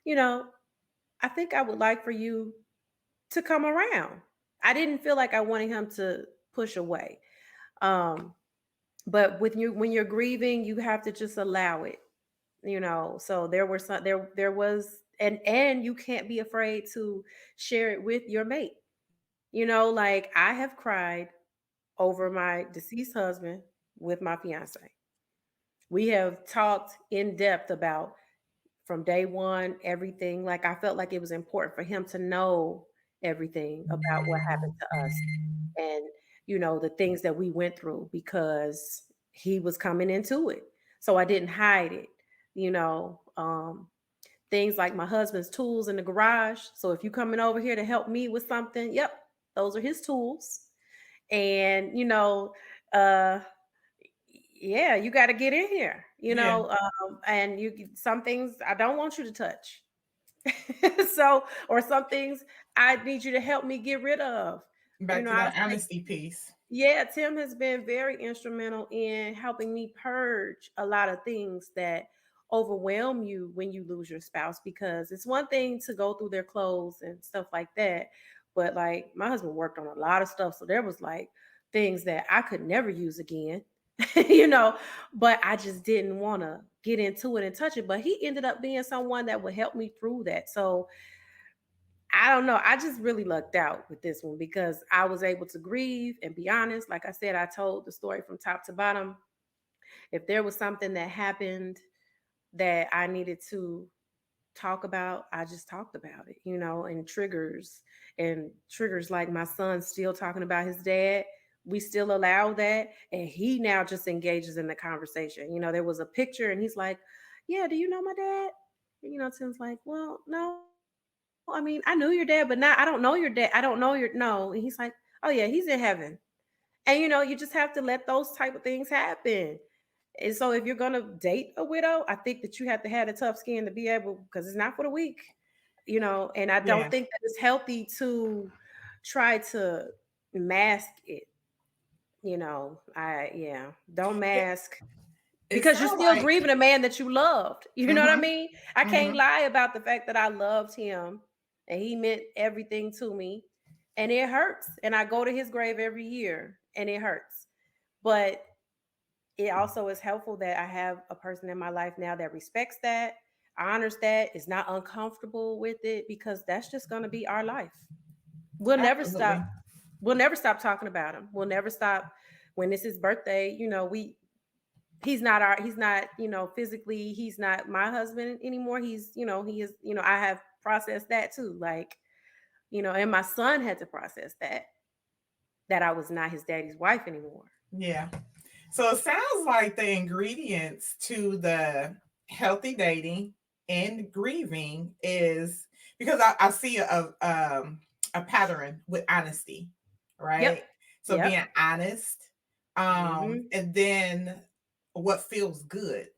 you know, I think I would like for you to come around. I didn't feel like I wanted him to push away. Um, but when you're grieving, you have to just allow it. So there was, and you can't be afraid to share it with your mate. Like I have cried over my deceased husband with my fiance. We have talked in depth about, from day one, everything. Like I felt like it was important for him to know everything about what happened to us, and the things that we went through, because he was coming into it. So I didn't hide it. Things like my husband's tools in the garage. So if you coming over here to help me with something, yep, those are his tools. And uh yeah, you got to get in here, Yeah. and some things I don't want you to touch. So, or some things I need you to help me get rid of. Back to I that say, honesty piece. yeah, Tim has been very instrumental in helping me purge a lot of things that overwhelm you when you lose your spouse, because it's one thing to go through their clothes and stuff like that. But like my husband worked on a lot of stuff. So there was like things that I could never use again, but I just didn't want to get into it and touch it. But he ended up being someone that would help me through that. So I don't know. I just really lucked out with this one because I was able to grieve and be honest. Like I said, I told the story from top to bottom. If there was something that happened that I needed to talk about, I just talked about it, and triggers like my son still talking about his dad. we still allow that. And he now just engages in the conversation. There was a picture and he's like, yeah, do you know my dad? Tim's like, well, no, I mean, I knew your dad, but now I don't know your dad. I don't know no. And he's like, oh yeah, he's in heaven. And you just have to let those type of things happen. And so if you're gonna date a widow, I think that you have to have the tough skin to be able, because it's not for the weak, and I don't Yeah. think that it's healthy to try to mask it. Don't It, mask, it because you're sounds still like, grieving a man that you loved. You know what I mm-hmm, mean? I can't mm-hmm. lie about the fact that I loved him and he meant everything to me. And it hurts. And I go to his grave every year and it hurts. But it also is helpful that I have a person in my life now that respects that, honors that, is not uncomfortable with it, because that's just going to be our life. We'll never stop. Absolutely. We'll never stop talking about him. We'll never stop when it's his birthday. He's not, physically, he's not my husband anymore. He is, I have processed that too. Like, and my son had to process that I was not his daddy's wife anymore. Yeah. So it sounds like the ingredients to the healthy dating and grieving is, because I see a pattern with honesty, Yep. right? So Yep. being honest, Hmm. and then what feels good,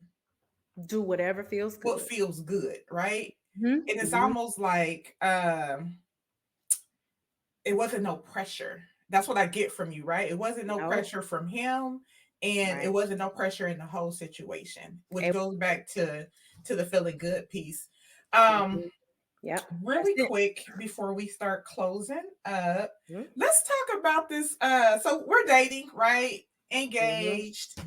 Do whatever feels what good. feels good, right? And it's Hmm. almost like it wasn't no pressure. That's what I get from you, right? It wasn't no No. pressure from him, and it Right. wasn't no pressure in the whole situation, which It, goes back to the feeling good piece. Um, mhm. Yep. That's really it. quick before we start closing up, Hmm. let's talk about this. So we're dating, right? Hmm. Engaged.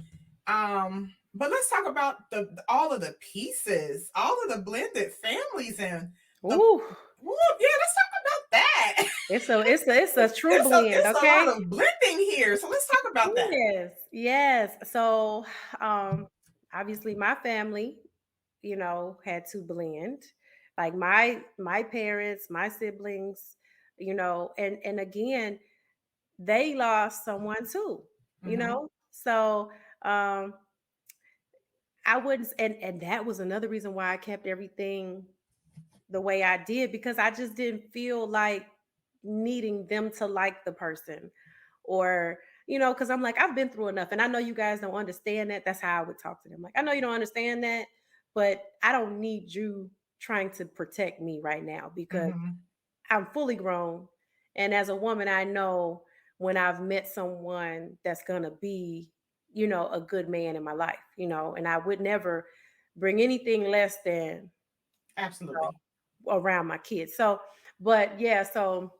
But let's talk about the all of the pieces, all of the blended families, and the Ooh, yeah, let's talk about that. it's a true blend. It's a lot Okay. of blending here. So let's talk about that. Yes. Yes. So, um, obviously, my family, had to blend. Like my parents, my siblings, and again, they lost someone too. Mm-hmm. So, um, I wouldn't, and that was another reason why I kept everything the way I did, because I just didn't feel like needing them to like the person, or because I'm like, I've been through enough, and I know you guys don't understand that. That's how I would talk to them. Like, I know you don't understand that, but I don't need you trying to protect me right now, because Mm-hmm. I'm fully grown. And as a woman, I know when I've met someone that's going to be, a good man in my life, and I would never bring anything less than Absolutely. around my kids. So, but yeah, so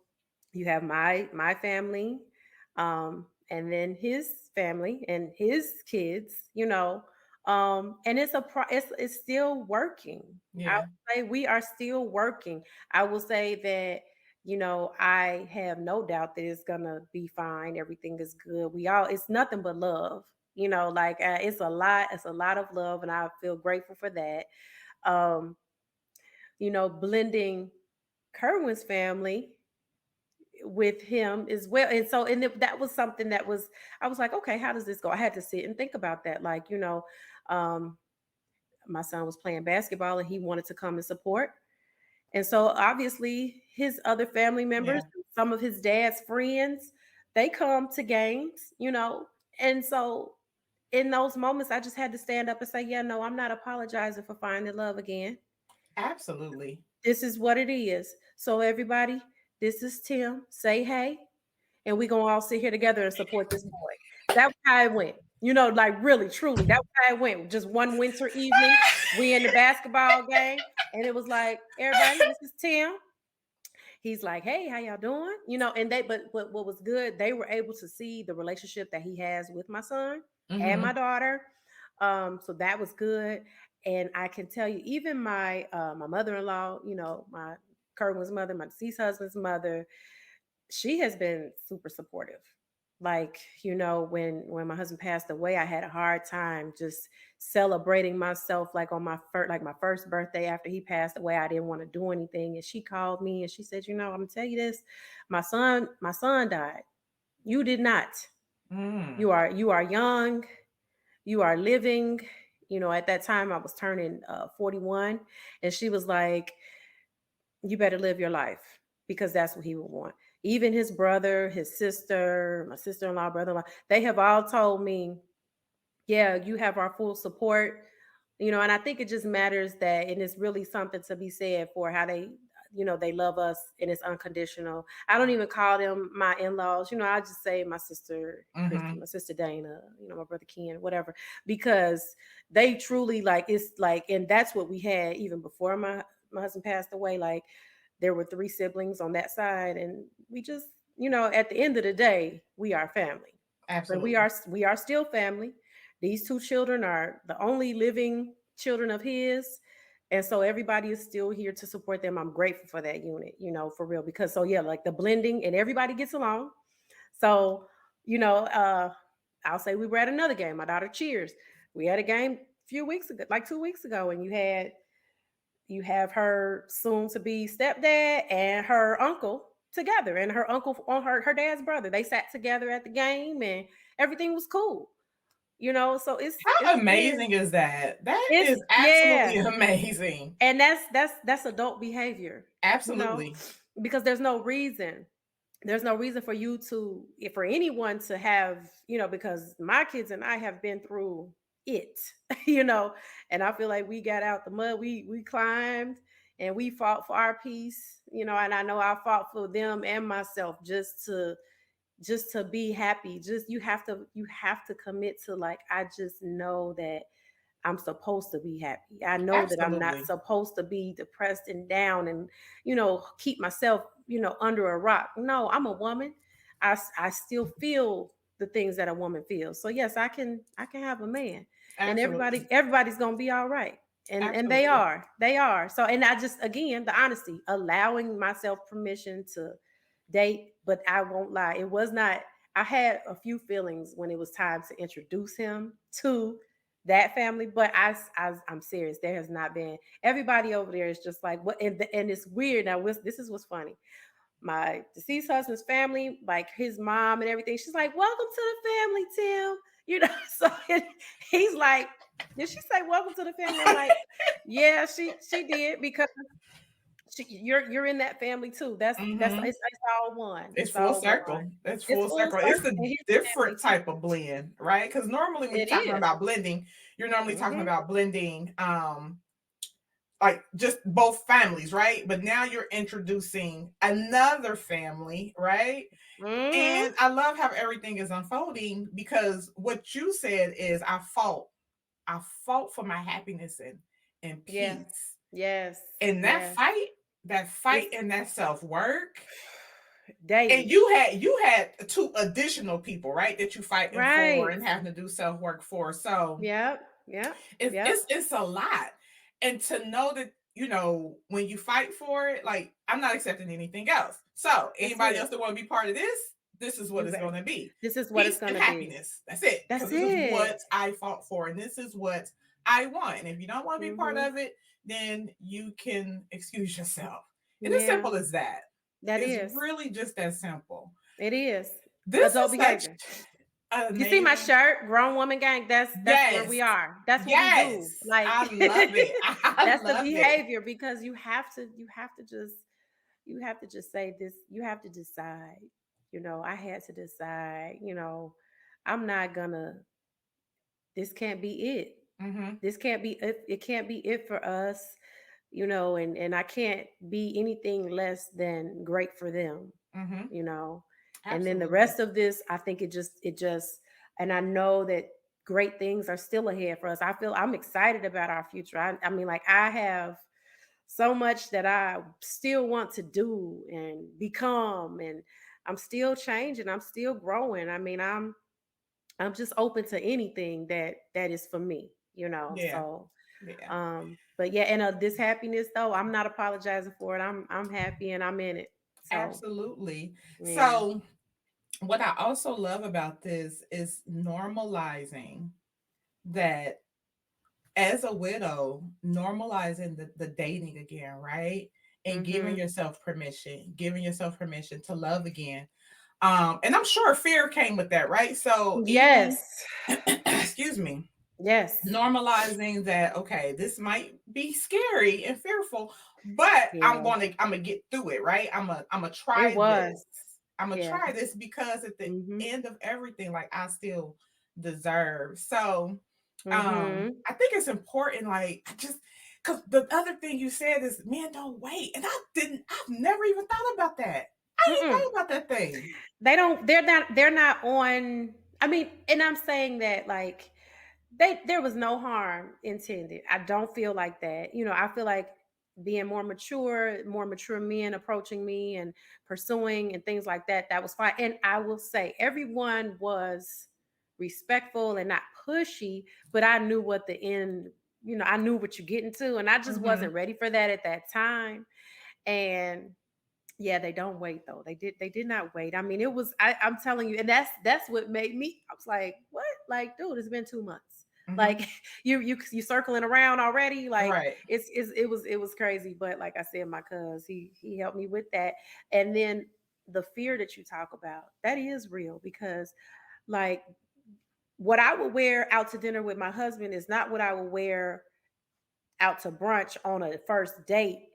you have my family, and then his family and his kids, and it's still working. I Yeah. would say we are still working. I will say that, I have no doubt that it's gonna be fine. Everything is good. It's nothing but love. Like, it's a lot of love, and I feel grateful for that. Um, blending Kerwin's family with him as well. And so, that was something that was, I was like, okay, how does this go? I had to sit and think about that. Like, um, my son was playing basketball and he wanted to come and support. And so obviously his other family members, Yeah. some of his dad's friends, they come to games, And so in those moments, I just had to stand up and say, yeah, no, I'm not apologizing for finding love again. Absolutely. This is what it is. So everybody, this is Tim. Say hey, and we gonna all sit here together and support this boy. That was how it went. Like really, truly, that was how it went. Just one winter evening, we in the basketball game, and it was like, everybody, this is Tim. He's like, hey, how y'all doing? And but what was good, they were able to see the relationship that he has with my son and my Mm-hmm. daughter. So that was good. And I can tell you, even my mother-in-law, my Kerwin's mother, my deceased husband's mother, she has been super supportive. Like, when my husband passed away, I had a hard time just celebrating myself, like on my first birthday after he passed away. I didn't want to do anything. And she called me and she said, I'm gonna tell you this. My son died. You did not. Mm. You are young, you are living. At that time I was turning 41, and she was like, you better live your life, because that's what he would want. Even his brother, his sister, my sister-in-law, brother-in-law, they have all told me, yeah, you have our full support. And I think it just matters that, and it's really something to be said for how they love us, and it's unconditional. I don't even call them my in-laws. I just say my sister Christy, Mm-hmm. my sister Dana, my brother Ken, whatever, because they truly, like, it's like, and that's what we had even before my husband passed away. Like, there were three siblings on that side, and we just, at the end of the day, we are family. And we Absolutely. are we are still family. These two children are the only living children of his. And so everybody is still here to support them. I'm grateful for that unit, for real. Because, so yeah, like the blending, and everybody gets along. So, you know, uh, I'll say we were at another game. My daughter cheers. We had a game a few weeks ago, like 2 weeks ago, and you have her soon to be stepdad and her uncle together, and her uncle on her dad's brother. They sat together at the game, and everything was cool. So it's How been amazing is that? That it's is yeah. absolutely amazing. And that's adult behavior, you know, Absolutely. because there's no reason for you to, for anyone to have, because my kids and I have been through it, you know, and I feel like we got out the mud, we climbed, and we fought for our peace, and I know I fought for them and myself, just to be happy. Just, you have to commit to, like, I just know that I'm supposed to be happy. I know that I'm not Absolutely. supposed to be depressed and down, and, keep myself, under a rock. No, I'm a woman. I still feel the things that a woman feels. So yes, I can have a man, and Absolutely. everybody's going to be all right. And they Absolutely. are. They are. So, and I just, again, the honesty, allowing myself permission to date, but I won't lie. It was not, I had a few feelings when it was time to introduce him to that family, but I'm serious. There has not been, everybody over there is just like, what, and it's weird. Now, this is what's funny. My deceased husband's family, like his mom and everything, she's like, welcome to the family, Tim. So he's like, did she say welcome to the family? I'm like, yeah, she did, because you're in that family too. That's Mm-hmm. it's all one. It's It's full all one. circle. It's It's full full circle. It's circle, a and here's the family different too. type of blend, right? Because normally when you're It talking is. about blending, you're normally talking Mm-hmm. about blending like just both families, right? But now you're introducing another family, right? Mm-hmm. And I love how everything is unfolding because what you said is I fought for my happiness and Yeah. peace. Yes. And Yes. that It's fight and that self-work, and daily. you had two additional people, right, that you fighting for Right. and having to do self-work for. So Yep. Yep. it's Yep. it's it's a lot. And to know that, when you fight for it, like, I'm not accepting anything else. So That's anybody else it. that want to be part of this is what You it's bet. going to be. This is what it's Peace and gonna be. happiness. That's it. Because That's this is it. what I fought for, and this is what I want. And if you don't want to be part Mm-hmm. of it, then you can excuse yourself. And as Yeah. simple as that. That It's is. really just that simple. It is. This Adult is such behavior. You see my amazing. shirt, grown woman gang. That's where Yes. we are. That's what we do. Yes. Like, I love it. I that's the love it. behavior, because you have to just say this. You have to decide. I had to decide. I'm not gonna. This can't be it. Mm-hmm. This can't be it. It can't be it for us. And I can't be anything less than great for them. Mm-hmm. you know and then the Absolutely. rest of this, I think it just and I know that great things are still ahead for us. I'm excited about our future. I mean, like, I have so much that I still want to do and become, and I'm still changing, I'm still growing. I mean, I'm just open to anything that is for me, Yeah. so Yeah. but yeah, and this happiness, though, I'm not apologizing for it. I'm happy and I'm in it. So Absolutely. yeah. So, what I also love about this is normalizing that as a widow, normalizing the dating again, right? And Mhm. giving yourself permission to love again. And I'm sure fear came with that, right? So even Yes. excuse me, Yes. normalizing that, okay, this might be scary and fearful, but i'm Yeah. gonna i'm gonna get through it, right? I'm gonna It try was. this. I'm gonna Yeah. try this because at the Mhm. end of everything, like, I still deserve. So Mhm. I think it's important, like, I just, because the other thing you said is men don't wait, and I've never even thought about that. I didn't Mm-mm. think about that thing. They don't. They're not on. I mean, and I'm saying that like there was no harm intended. I don't feel like that. I feel like being more mature men approaching me and pursuing and things like that, that was fine. And I will say everyone was respectful and not pushy, but I knew what the end, I knew what you're getting to, and I just wasn't Mm-hmm. ready for that at that time. And yeah, they don't wait though. They did not wait. I mean, it was I'm telling you, and that's what made me. I was like, what? Like, dude, it's been 2 months. Mm-hmm. Like you circling around already. Like Right. it was crazy. But like I said, my cuz he helped me with that. And then the fear that you talk about, that is real because like what I would wear out to dinner with my husband is not what I would wear out to brunch on a first date,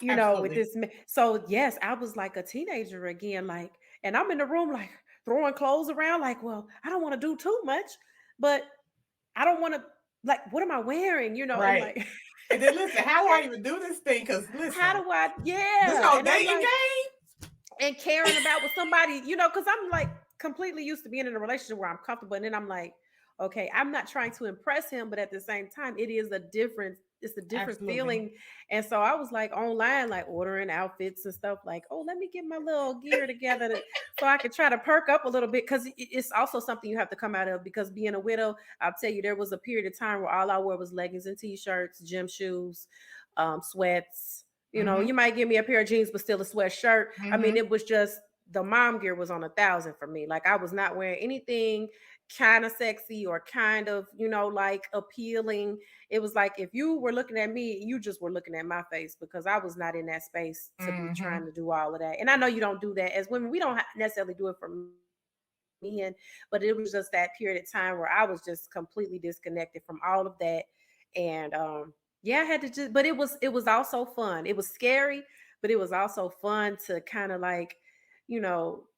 with Absolutely. this. So yes, I was like a teenager again, like, and I'm in the room like throwing clothes around, like, well, I don't want to do too much, but I don't want to, like, what am I wearing, and Right. like, And then listen, how do I even do this thing? Because how listen, do I, this yeah, whole and I'm dating like, game. and caring about what somebody, because I'm like completely used to being in a relationship where I'm comfortable. And then I'm like, okay, I'm not trying to impress him, but at the same time, it's a different Absolutely. feeling. And so I was like online, like ordering outfits and stuff, like, oh, let me get my little gear together so I could try to perk up a little bit. Cause it's also something you have to come out of, because being a widow, I'll tell you, there was a period of time where all I wore was leggings and t-shirts, gym shoes, sweats. Mm-hmm. You might give me a pair of jeans, but still a sweatshirt. I mean, Mm-hmm. it was just the mom gear was on 1,000 for me. Like I was not wearing anything kind of sexy or kind of, like appealing. It was like if you were looking at me, you just were looking at my face, because I was not in that space to be Mm-hmm. trying to do all of that. And I know you don't do that as women. We don't necessarily do it for men, but it was just that period of time where I was just completely disconnected from all of that. And yeah, I had to just, but it was also fun. It was scary, but it was also fun to kind of like, you know,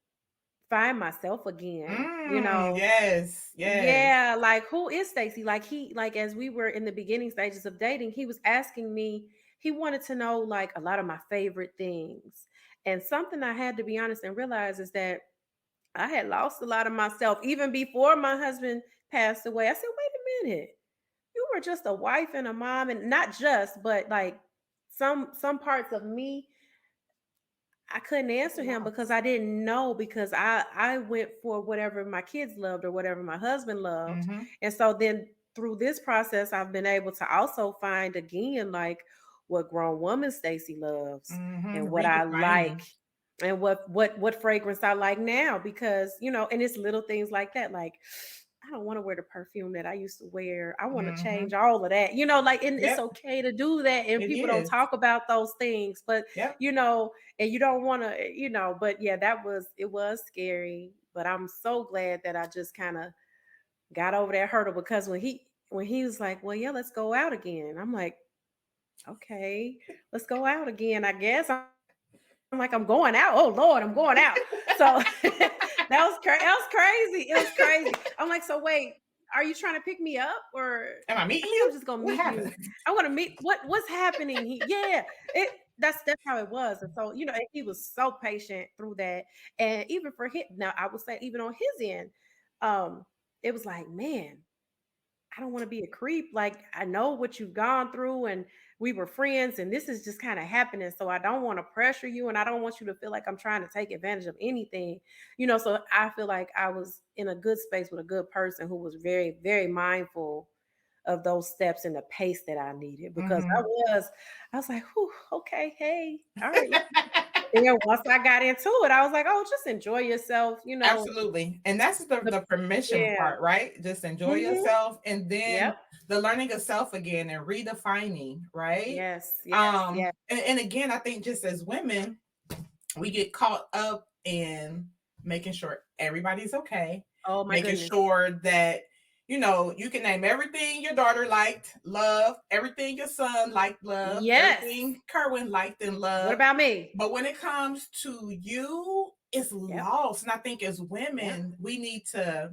find myself again, Yes. Yes. yeah, like who is Stacy? Like as we were in the beginning stages of dating, he was asking me, he wanted to know like a lot of my favorite things. And something I had to be honest and realize is that I had lost a lot of myself even before my husband passed away. I said, wait a minute. You were just a wife and a mom, and not just, but like some parts of me I couldn't answer him because Lost. I didn't know, because I went for whatever my kids loved or whatever my husband loved. Mm-hmm. And so then through this process I've been able to also find again like what grown woman Stacy loves Mm-hmm. and what I like Redefining. and what fragrance I like now, because and it's little things like that, like I don't want to wear the perfume that I used to wear. I want to Mm-hmm. change all of that. Like, and it's Yep. okay to do that. And It people don't is. talk about those things, but Yep. and you don't want to, but yeah, it was scary, but I'm so glad that I just kind of got over that hurdle, because when he was like, well, yeah, let's go out again. I'm like, okay, let's go out again, I guess. I'm like, I'm going out. Oh Lord, I'm going out. So that was crazy. It was crazy. I'm like, so wait, are you trying to pick me up, or Am I I meeting think I'm you? just gonna What meet you. happened? I want to meet what's happening here. Yeah, it that's how it was. And so and he was so patient through that, and even for him, now I would say even on his end, um, it was like, man, I don't want to be a creep. Like, I know what you've gone through, and we were friends, and this is just kind of happening. So I don't want to pressure you, and I don't want you to feel like I'm trying to take advantage of anything. So I feel like I was in a good space with a good person who was very, very mindful of those steps and the pace that I needed, because Mm-hmm. I was like, whew, okay, hey, all right, let's. And then once I got into it, I was like, oh, just enjoy yourself, Absolutely. And that's the, the permission yeah. part, right? Just enjoy Hmm. yourself, and then Yep. the learning of self again and redefining, right? Yes, yes, yes. And again, I think just as women, we get caught up in making sure everybody's okay, Oh my making goodness. sure that you can name everything your daughter liked, love, everything your son liked, love, Yes. everything Kerwin liked and What love. about me? But when it comes to you, it's Yep. lost. And I think as Yep. women, we need to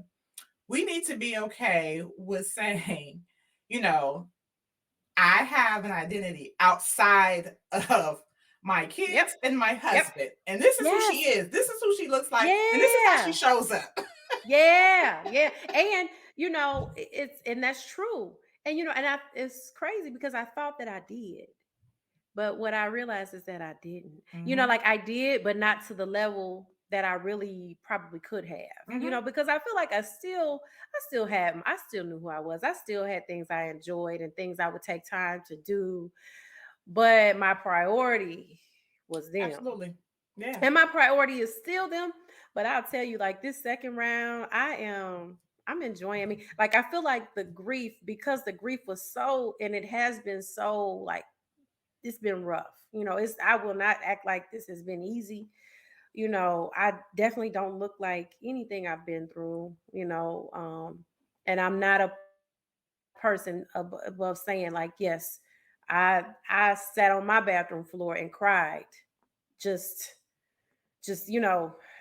be okay with saying, you know, I have an identity outside of my Yep. kids and my Yep. husband. And this is who she Yes. is. This is who she looks like. And this is how she Yeah. shows up. Yeah. Yeah. And it's and that's true. And and it's crazy because I thought that I did. But what I realized is that I didn't. Mm-hmm. Like I did, but not to the level that I really probably could have. Mm-hmm. Because I feel like I still knew who I was. I still had things I enjoyed and things I would take time to do, but my priority was them. Absolutely. Yeah. And my priority is still them, but I'll tell you like this second round, I'm enjoying me. Like I feel like the grief because the grief was so and it has been so like it's been rough. It's I will not act like this has been easy. I definitely don't look like anything I've been through, and I'm not a person above saying like, yes, I sat on my bathroom floor and cried. Just just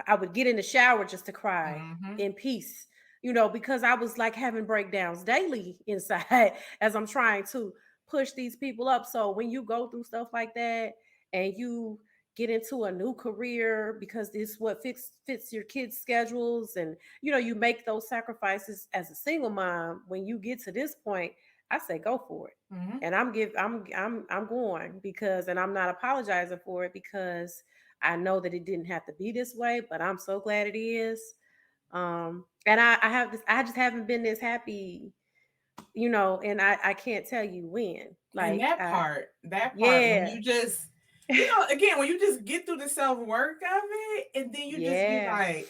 I would get in the shower just to cry Mm-hmm. in peace, because I was like having breakdowns daily inside as I'm trying to push these people up. So when you go through stuff like that and you get into a new career because this what fits your kids schedules, and you make those sacrifices as a single mom. When you get to this point, I say go for it. Mm-hmm. And I'm going because, and I'm not apologizing for it because I know that it didn't have to be this way, but I'm so glad it is. And I have this, I just haven't been this happy, and I can't tell you when. And Like, that part, when yeah, you just, again, when you just get through the self work of it, and then you just be yeah. like,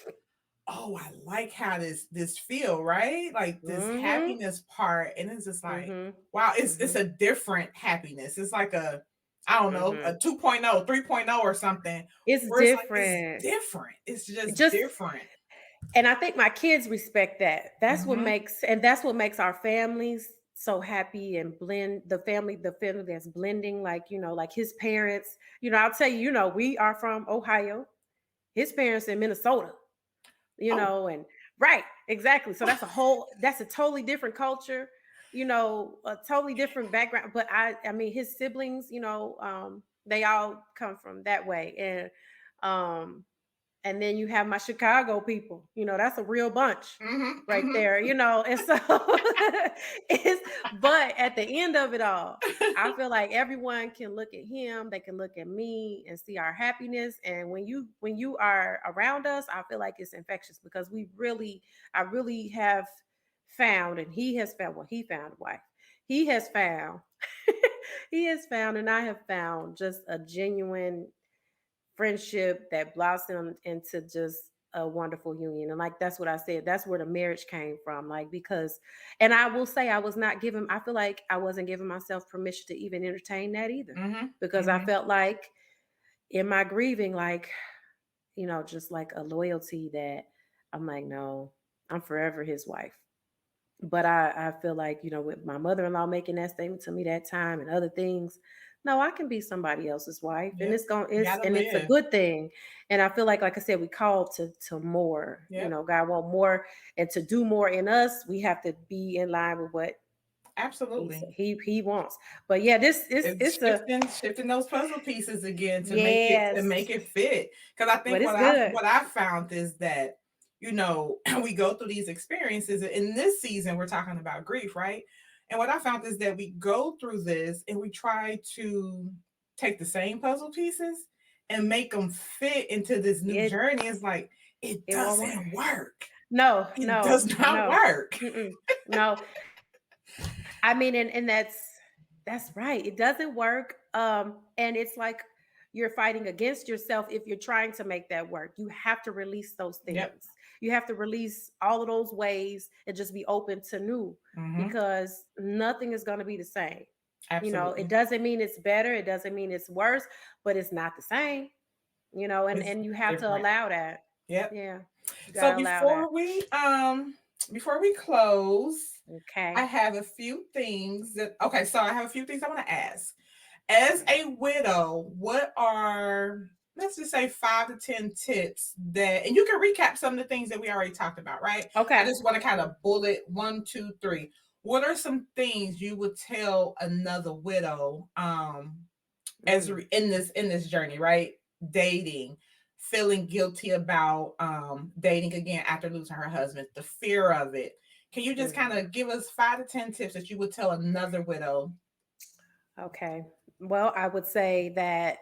oh, I like how this feel, right? Like this Mm-hmm. happiness part, and it's just like, Mm-hmm. wow, it's Mm-hmm. a different happiness. It's like I don't know, a Mm-hmm. 2.0, 3.0 or something, It's where it's like it's different. different. It's It just just different. And I think my kids respect that. Mm-hmm. That's what makes our families so happy and blend the family that's blending, like, like his parents. I'll tell you, we are from Ohio, his parents in Minnesota, Oh. and right, exactly. So that's a totally different culture, a totally different background. But I mean his siblings, they all come from that way. Um and then you have my Chicago people. That's a real bunch Mm-hmm. right Mm-hmm. there. And so it's but at the end of it all, I feel like everyone can look at him, they can look at me and see our happiness. And when you are around us, I feel like it's infectious because I really have found, and he has found, well, he found a wife. He has found he has found, and I have found just a genuine friendship that blossomed into just a wonderful union. And like that's what I said. That's where the marriage came from. Like because and I will say I feel like I wasn't giving myself permission to even entertain that either. Mm-hmm. Because I Mm-hmm. felt like in my grieving, like, just like a loyalty that I'm like, no, I'm forever his wife. But I feel like, with my mother-in-law making that statement to me that time and other things, no, I can be somebody else's wife. And Yep. Gotta it's a live. good thing. And I feel like I said, we called to more. Yep. God want more, and to do more in us, we have to be in line with what Absolutely. he wants. But yeah, this is It's it's a shifting those puzzle pieces again to make it yes, fit. Because I but think it's good. what I found is that we go through these experiences in this season. We're talking about grief, right? And what I found is that we go through this and we try to take the same puzzle pieces and make them fit into this new It journey. It's like it it won't work. doesn't work. No, It no, does not no. work. Mm-mm. No, I mean, and that's right. It doesn't work. And it's like you're fighting against yourself if you're trying to make that work. You have to release those Yep. things. You have to release all of those ways and just be open to new, Mm-hmm. because nothing is going to be the same. It Absolutely. doesn't mean it's better. It doesn't mean it's worse, but it's not the same. And It's and you have to different. allow that. Yep. Yeah. You So gotta allow that. before we close, I Okay. have a few things that okay, so I have a few things I want to ask. As a widow, what are, let's just say, 5 to 10 tips that, and you can recap some of the things that we already talked about, right? I Okay. just want to kind of bullet one, two, three. What are some things you would tell another widow Mm. in this journey, right? Dating, feeling guilty about dating again after losing her husband, the fear of it. Can you just Mm. kind of give us 5 to 10 tips that you would tell another widow? Okay. Well, I would say that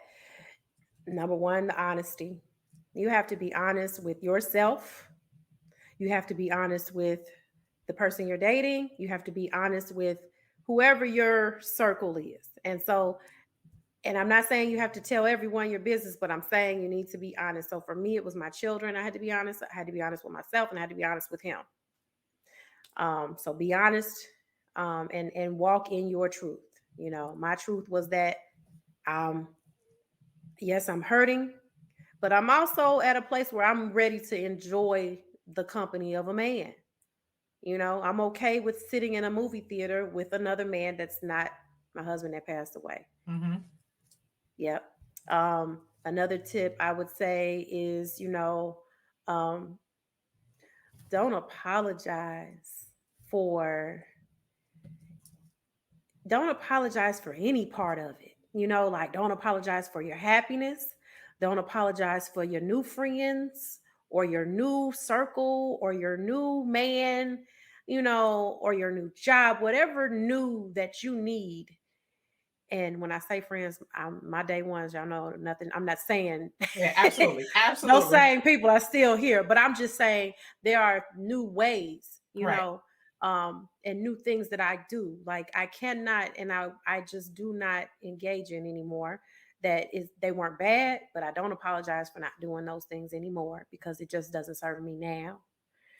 number one, the honesty. You have to be honest with yourself. You have to be honest with the person you're dating. You have to be honest with whoever your circle is. And I'm not saying you have to tell everyone your business, but I'm saying you need to be honest. So for me, it was my children. I had to be honest. I had to be honest with myself, and I had to be honest with him. So be honest, and walk in your truth. My truth was that, um, yes, I'm hurting, but I'm also at a place where I'm ready to enjoy the company of a man. I'm okay with sitting in a movie theater with another man that's not my husband that passed away. Mm-hmm. Yep. Another tip I would say is, um, don't apologize for don't apologize for any part of it. Like, don't apologize for your happiness. Don't apologize for your new friends or your new circle or your new man, or your new job, whatever new that you need. And when I say friends, my day ones, y'all know nothing. I'm not saying Yeah, absolutely. those Absolutely. same people are still here, but I'm just saying there are new ways, Right. and new things that I do. Like, I cannot, and I just do not engage in anymore. That is, they weren't bad, but I don't apologize for not doing those things anymore because it just doesn't serve me now.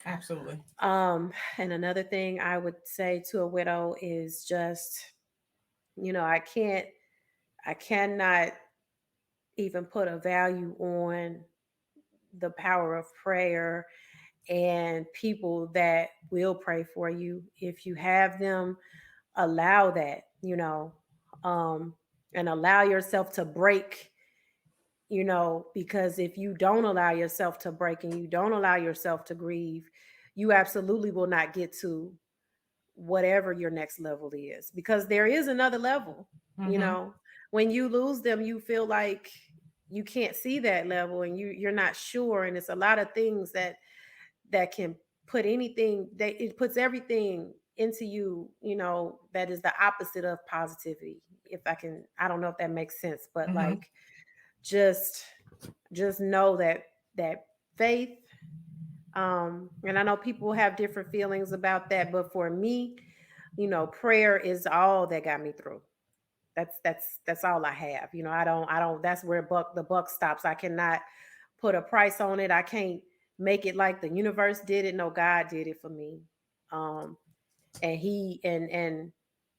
Absolutely. And another thing I would say to a widow is just, I cannot even put a value on the power of prayer and people that will pray for you. If you have them, allow that, um, and allow yourself to break, because if you don't allow yourself to break and you don't allow yourself to grieve, you absolutely will not get to whatever your next level is, because there is another level. you Mm-hmm. know when you lose them, you feel like you can't see that level, and you're not sure, and it's a lot of things that can put anything, that it puts everything into you, that is the opposite of positivity. If I don't know if that makes sense, but Mm-hmm. like, just know that faith, and I know people have different feelings about that, but for me, prayer is all that got me through. That's all I have. I don't that's where the buck stops. I cannot put a price on it. I can't make it like the universe did it. No, God did it for me. Um and he and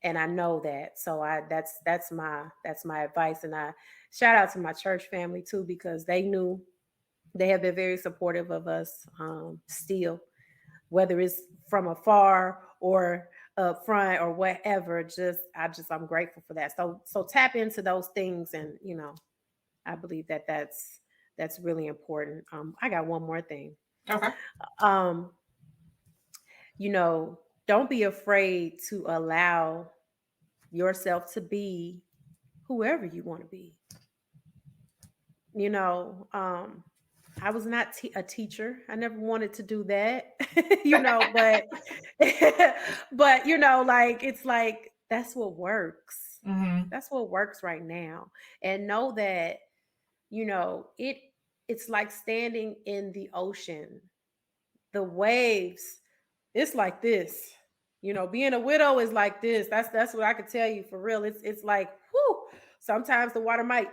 I know that. So I that's my advice. And I shout out to my church family too, because they have been very supportive of us, still, whether it's from afar or up front or whatever. I'm grateful for that. So tap into those things, and I believe that's really important. I got one more thing. Okay. Um, you know, don't be afraid to allow yourself to be whoever you want to be. You know, I was not a teacher. I never wanted to do that, but like, it's like that's what works. Mm-hmm. That's what works right now. And know that, you know, it it's like standing in the ocean. The waves, it's like this. Being a widow is like this. That's what I could tell you for real. It's like, whoo. Sometimes the water might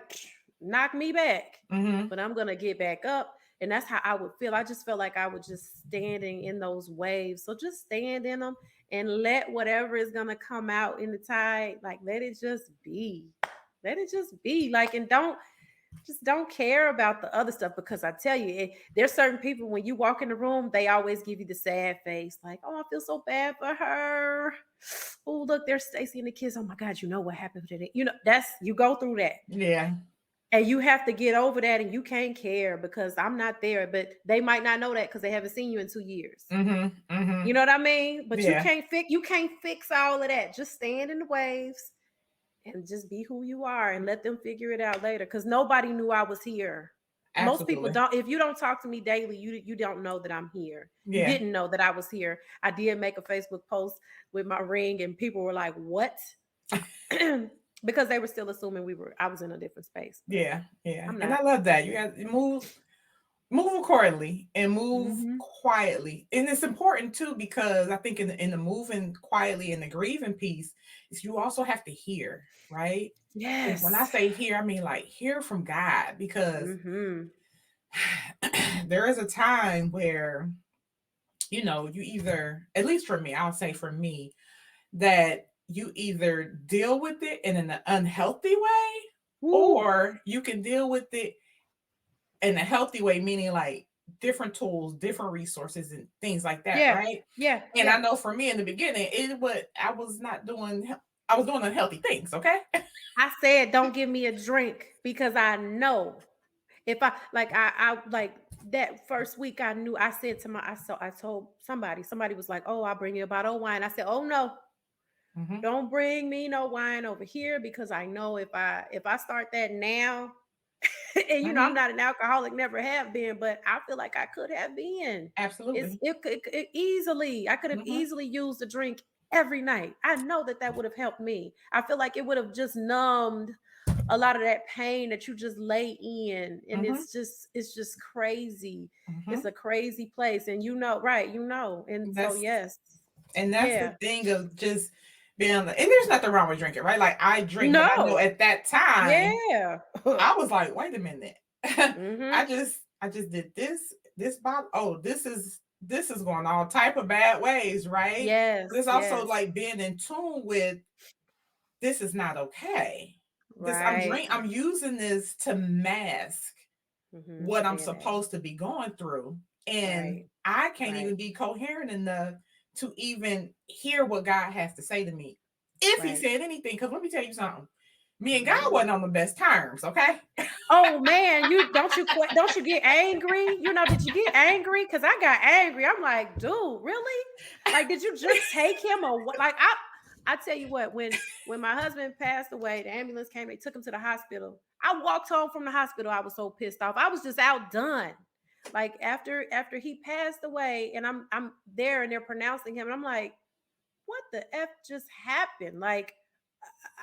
knock me back, Mm-hmm. but I'm gonna get back up. And that's how I would feel. I just felt like I was just standing in those waves. So just stand in them and let whatever is gonna come out in the tide, like, let it just be. Let it just be. Like, and just don't care about the other stuff, because I tell you, there's certain people when you walk in the room, they always give you the sad face, like, "Oh, I feel so bad for her. Oh, look, there's Stacy and the kids. Oh my God, you know what happened today? You know, that's you go through that, Yeah. and you have to get over that, and you can't care because I'm not there, but they might not know that because they haven't seen you in 2 years. Mm-hmm. You Mm-hmm. know what I mean? But Yeah. you can't fix all of that. Just stand in the waves and just be who you are and let them figure it out later, because nobody knew I was here. Most people Absolutely. don't. If you don't talk to me daily, you don't know that I'm here. You Yeah. didn't know that I was here. I did make a Facebook post with my ring, and people were like, "What?" Because they were still assuming I was in a different space, but Yeah. Yeah. I'm And not. I love that. You got to move accordingly and move Mm-hmm. quietly. And it's important too, because I think in the moving quietly and the grieving piece is you also have to hear, right? And when I Yes. say hear, I mean like hear from God, because Mm-hmm. there is a time where, you either, at least for me, I'll say for me, that you either deal with it in an unhealthy way, Woo. or you can deal with it in a healthy way, meaning like different tools, different resources, and things like that, Yeah. right? Yeah. And I Yeah. know for me in the beginning, I was not doing. I was doing unhealthy things. Okay. I said, don't give me a drink because I know if I like that first week I knew. I said to I told somebody was like, "Oh, I'll bring you a bottle of wine." I said, "Oh no, Hmm. don't bring me no wine over here, because I know if I start that now." And I'm Hmm. not an alcoholic, never have been, but I feel like I could have been. Absolutely. It easily, I could have Hmm. easily used a drink every night. I know that would have helped me. I feel like it would have just numbed a lot of that pain that you just lay in, and Hmm. it's just crazy. It's Hmm. a crazy place, and right, and so That's yes. and that's the Yeah. thing of just being. And there's nothing wrong with drinking, right? Like I drink, but I know No. at that time Yeah. I was like, wait a minute. Mhm. I just did this bottle. Oh, this is going all type of bad ways, right? But Yes, it's also yes. like being in tune with this is not okay. Right. I'm using this to mask Mhm. what I'm Saying that. supposed to be going through. And Right. I can't Right. even be coherent enough to even hear what God has to say to me. If he Right. said anything, because let me tell you something. Me and God Mhm. wasn't on the best terms, okay? Oh man, don't you get angry? Did you get angry? Because I got angry. I'm like, dude, really? Like, did you just take him or what? Like, I tell you what, when my husband passed away, the ambulance came, they took him to the hospital. I walked home from the hospital. I was so pissed off. I was just outdone. Like after he passed away, and I'm there and they're pronouncing him, and I'm like, what the F just happened? Like,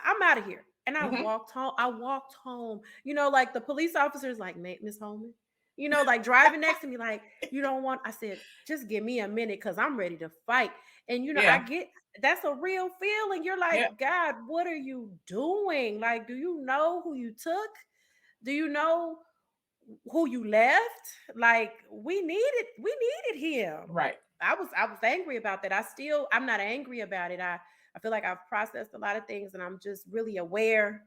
I'm out of here. And I Hmm. walked home. I walked home. Like the police officers, like, Miss Holman, like driving next to me, like, you don't want, I said, just give me a minute because I'm ready to fight. And, I Yeah. get that's a real feeling. You're Yeah. like, God, what are you doing? Like, do you know who you took? Do you know who you left? Like, we needed him. Right. I was angry about that. I'm not angry about it. I feel like I've processed a lot of things and I'm just really aware,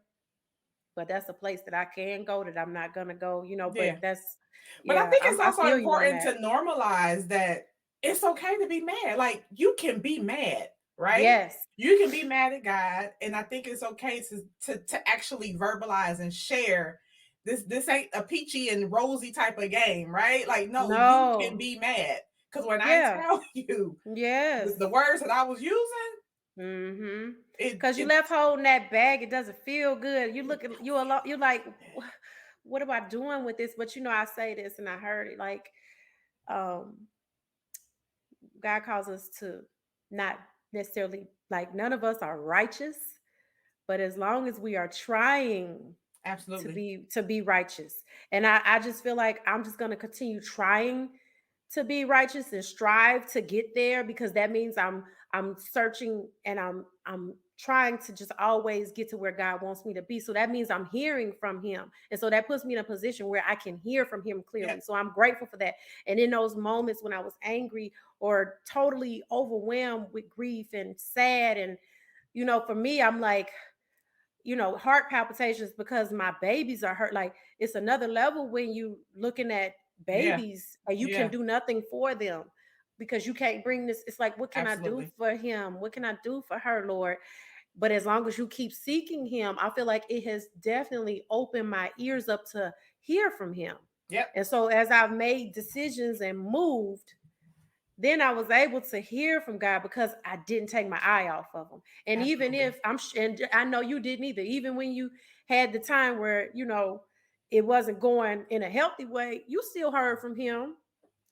but that's a place that I can go that I'm not gonna go, Yeah. but that's But I yeah, think it's I also feel you on important that. to normalize that it's okay to be mad. Like you can be mad, right? Yes. You can be mad at God. And I think it's okay to actually verbalize and share this ain't a peachy and rosy type of game, right? Like, no, you can No. be mad. Because when I Yeah. tell you Yes. the words that I was using, Mm-hmm. it Because you it left holding that bag, it doesn't feel good. You look at you a lot. You're like, what am I doing with this? But I say this, and I heard it. Like, um, God calls us to not necessarily, like, none of us are righteous, but as long as we are trying to absolutely. be righteous, and I just feel like I'm just going to continue trying to be righteous and strive to get there, because that means I'm searching, and I'm trying to just always get to where God wants me to be. So that means I'm hearing from him, and so that puts me in a position where I can hear from him clearly. Yep. So I'm grateful for that. And in those moments when I was angry or totally overwhelmed with grief and sad, and for me, I'm like, heart palpitations because my babies are hurt. Like, it's another level when you looking at Yeah. babies and you can Yeah. do nothing for them because you can't bring this. It's like, what can I do Absolutely. for him? What can I do for her, Lord? But as long as you keep seeking him, I feel like it has definitely opened my ears up to hear from him. Yep. And so as I've made decisions and moved, then I was able to hear from God because I didn't take my eye off of him. And even Absolutely. if and I know you didn't either, even when you had the time where, it wasn't going in a healthy way, you still heard from him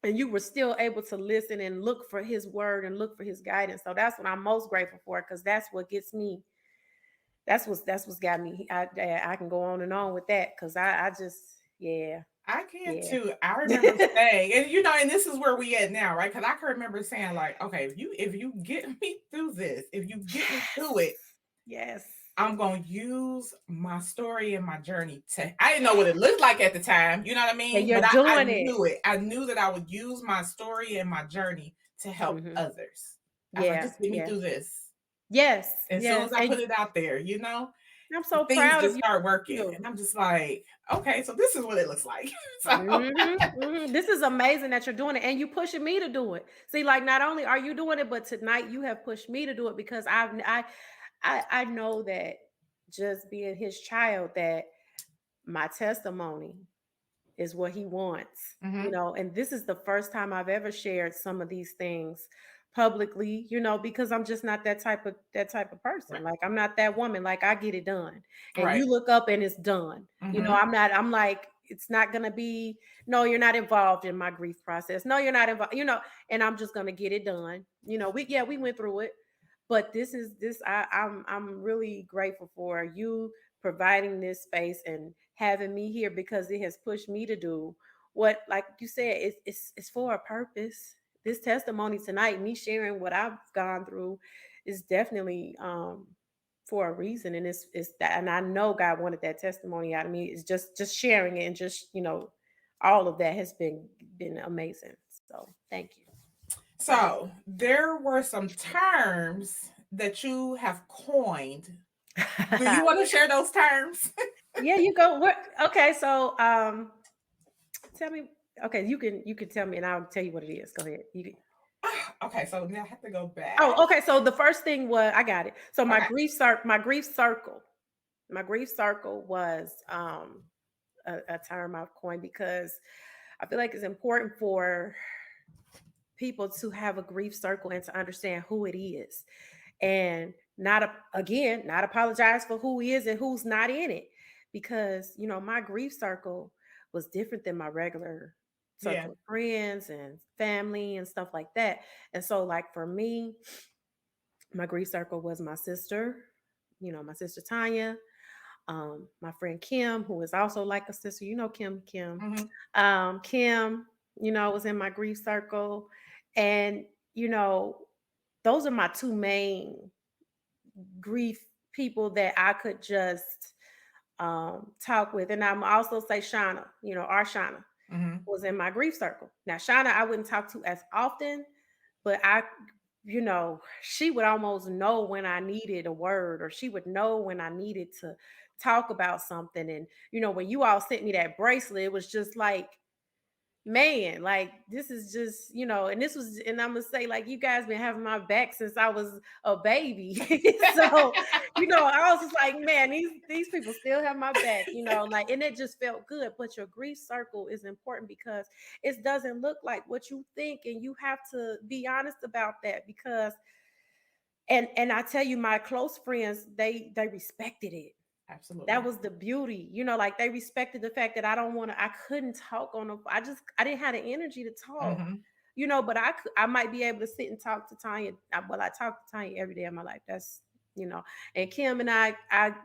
and you were still able to listen and look for his word and look for his guidance. So that's what I'm most grateful for, because that's what gets me. That's what's got me. I can go on and on with that because I just, yeah, I can yeah. too. I remember saying, and and this is where we at now, right? Because I can remember saying, like, okay, if you get me through this, if you get me through it, Yes. Yes. I'm gonna use my story and my journey to. I didn't know what it looked like at the time, you know what I And mean? you're But I doing it. knew it. I knew that I would use my story and my journey to help Hmm. others. I was like, Yeah. just get me Yeah. through this. Yes. As soon as Yes. I And put it out there, I'm the so things proud of just you. start working. You. And I'm just like, okay, so this is what it looks like. So This is amazing that you're doing it, and you pushing me to do it. See, like, not only are you doing it, but tonight you have pushed me to do it because I know that just being his child, that my testimony is what he wants, mhm, and this is the first time I've ever shared some of these things publicly, because I'm just not that type of person. right, Like, I'm not that woman. Like, I get it done. And right. you look up and it's done. Mhm. I'm like, it's not gonna be, no, you're not involved in my grief process. No, you're not involved, and I'm just gonna get it done. We went through it. But I'm really grateful for you providing this space and having me here, because it has pushed me to do what, like you said, it's for a purpose. This testimony tonight, me sharing what I've gone through, is definitely for a reason. And it's that, and I know God wanted that testimony out of me. It's just sharing it, and just, all of that has been amazing. So thank you. So there were some terms that you have coined. Do you want to share those terms? Yeah, you go. Okay, so tell me. Okay, you can tell me, and I'll tell you what it is. Go ahead. You can. Okay, so now I have to go back. Oh, okay. So the first thing was, I got it. So my Okay. grief circle was a term I've coined, because I feel like it's important for people to have a grief circle and to understand who it is, and not apologize for who is and who's not in it, because my grief circle was different than my regular Yeah. circle of friends and family and stuff like that. And so, like, for me, my grief circle was my sister, my sister Tanya, my friend Kim, who is also like a sister. Kim. Mhm. Kim, was in my grief circle. And, you know, those are my two main grief people that I could just talk with. And I'm also say Shauna, our Shauna Mhm. was in my grief circle. Now, Shauna, I wouldn't talk to as often, but she would almost know when I needed a word, or she would know when I needed to talk about something. And, when you all sent me that bracelet, it was just like, man, like, this is just, and I'm gonna say, like, you guys been having my back since I was a baby. So, I was just like, man, these people still have my back, like, and it just felt good. But your grief circle is important, because it doesn't look like what you think, and you have to be honest about that, because and I tell you, my close friends, they respected it. That Absolutely. was the beauty, like, they respected the fact that I couldn't talk on I didn't have the energy to talk, Mhm. but I might be able to sit and talk to Tanya. Well, I talk to Tanya every day of my life. That's, and Kim and I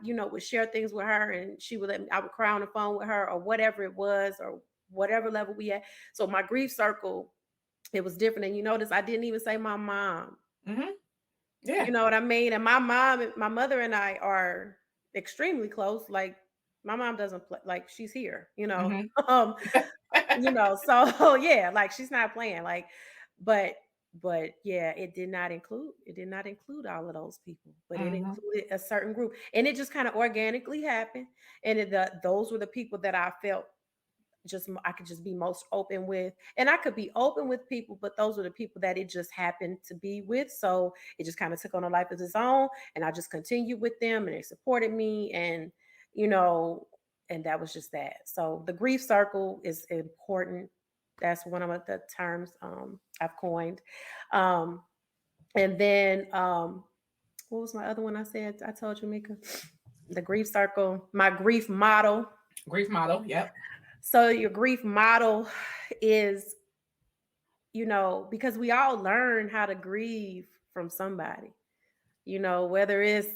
would share things with her, and she would let me, I would cry on the phone with her, or whatever it was, or whatever level we at. So my grief circle, it was different. And you notice I didn't even say my mom. Mhm. You Yeah. know what I mean? And my mother and I are extremely close. Like, my mom doesn't play, like, she's here, Mhm. um, so yeah, like, she's not playing, like, but But yeah, it did not include all of those people, but it Mm-hmm. included a certain group, and it just kind of organically happened. And those were the people that I felt I could just be most open with. And I could be open with people, but those were the people that it just happened to be with. So it just kind of took on a life of its own. And I just continued with them and they supported me. And, you know, and that was just that. So the grief circle is important. That's one of the terms I've coined. Um, and then what was my other one I said? I told you, Mika. The grief circle, my grief model. Grief model. Yep. So your grief model is, because we all learn how to grieve from somebody, whether it's,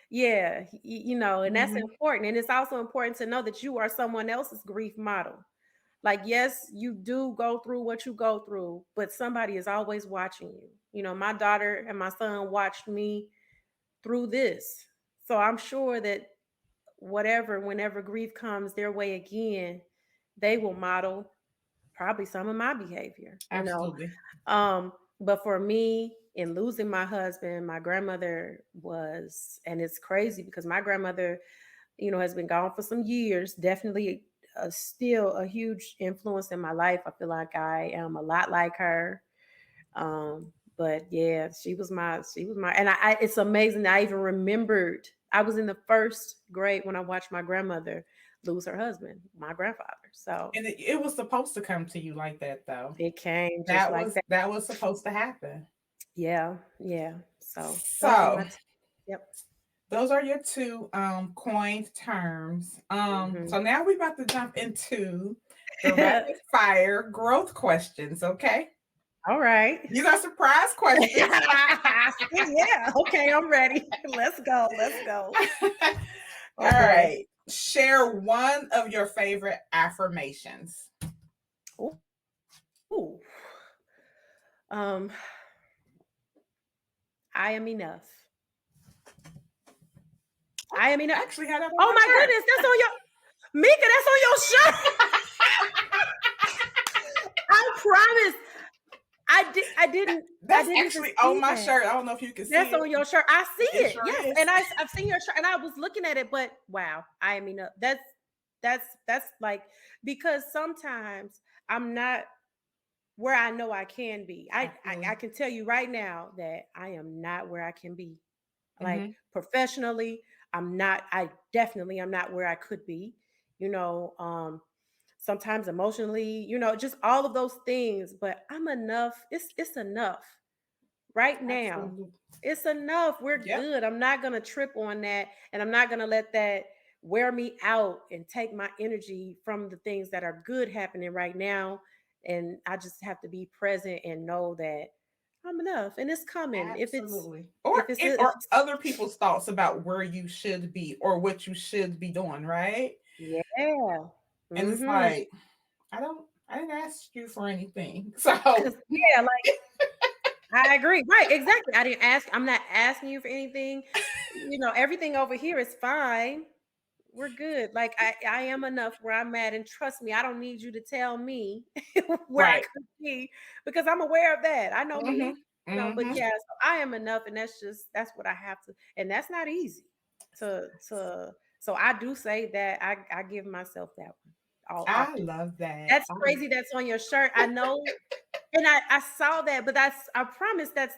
yeah, and that's Mm-hmm. important. And it's also important to know that you are someone else's grief model. Like, yes, you do go through what you go through, but somebody is always watching you. My daughter and my son watched me through this. So I'm sure that whenever grief comes their way again, they will model probably some of my behavior. Absolutely. But for me, in losing my husband, my grandmother and it's crazy because my grandmother, has been gone for some years, definitely still a huge influence in my life. I feel like I am a lot like her. But yeah, she was my, and it's amazing. I even remembered I was in the first grade when I watched my grandmother lose her husband, my grandfather. So And it was supposed to come to you like that, though. it came just That like was that. that was supposed to happen. Yeah, yeah. So those are So my yep. those are your two coined terms. Hmm. So now we're about to jump into the rapid fire growth questions, okay? All right. These are surprise questions. Yeah. Okay, I'm ready. Let's go. Let's go. All Oh boy. right. Share one of your favorite affirmations. Ooh. Um, I am enough. I am enough. I actually had that on Oh my my shirt. goodness, that's on your Mika, that's on your shirt. I promise. I That's didn't even actually on see my that. shirt. I don't know if you can see That's it. on your shirt. I see It it. sure Yes. is. And I've seen your shirt and I was looking at it, but wow, I am enough. That's like, because sometimes I'm not where I know I can be. I Absolutely. can tell you right now that I am not where I can be. Like Hmm. professionally, I definitely am not where I could be. You know, sometimes emotionally, just all of those things, but I'm enough. It's enough right now. Absolutely. It's enough. We're Yep. good. I'm not gonna trip on that, and I'm not gonna let that wear me out and take my energy from the things that are good happening right now. And I just have to be present and know that I'm enough, and it's coming. Absolutely. If Or it's other people's thoughts about where you should be or what you should be doing, right? yeah. And it's Mm-hmm. like, I didn't ask you for anything. So Cause yeah, like I agree. Right, exactly. I'm not asking you for anything. Everything over here is fine. We're good. Like I am enough where I'm at. And trust me, I don't need you to tell me where I right. could be because I'm aware of that. I know Hmm. me. But Hmm. yeah, so I am enough, and that's what I have to, and that's not easy to so I do say that I give myself that one all I often. love that. That's crazy that's on your shirt. I know, and I saw that, but I promise that's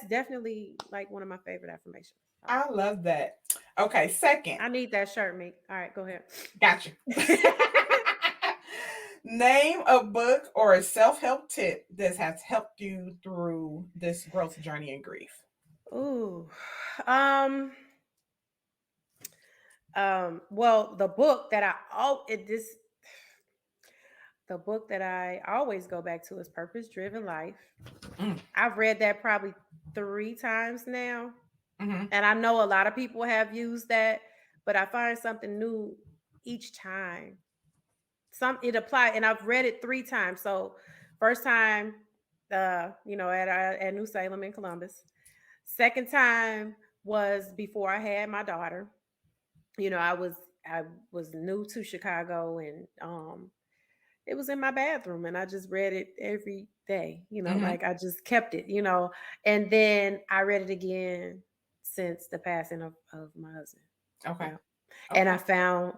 definitely like one of my favorite affirmations. So, I love that. Okay, second. I need that shirt, me. All right, go ahead. Gotcha. Name a book or a self help tip that has helped you through this growth journey and grief. Ooh. Um well, the book that I always go back to is Purpose Driven Life. Mm, I've read that probably 3 times now. hmm. And I know a lot of people have used that, but I find something new each time. It applied, and I've read it 3 times. So first time, at New Salem in Columbus. Second time was before I had my daughter. I was new to Chicago, and it was in my bathroom, and I just read it every day, Mm-hmm. like I just kept it, and then I read it again since the passing of my husband. Okay. Yeah. And I Okay. found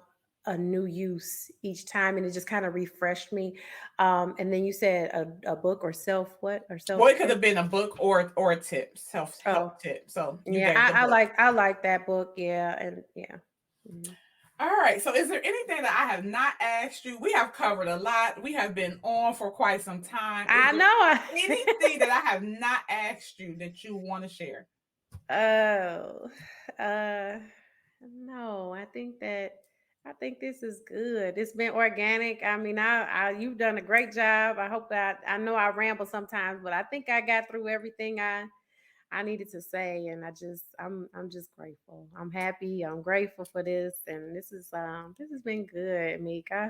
a new use each time, and it just kind of refreshed me. And then you said a book or self what or Well, self it could care. have been a book or a tip, self help Oh, tip. So you yeah, gave the book. I like that book. Yeah, and yeah. Mhm. All right. So, is there anything that I have not asked you? We have covered a lot. We have been on for quite some time. Is I there know. anything that I have not asked you that you want to share? Oh, uh, no, I think this is good. It's been organic. I mean, you've done a great job. I hope that I know I ramble sometimes, but I think I got through everything I needed to say, and I'm just grateful. I'm happy. I'm grateful for this, and this has been good, Meek. I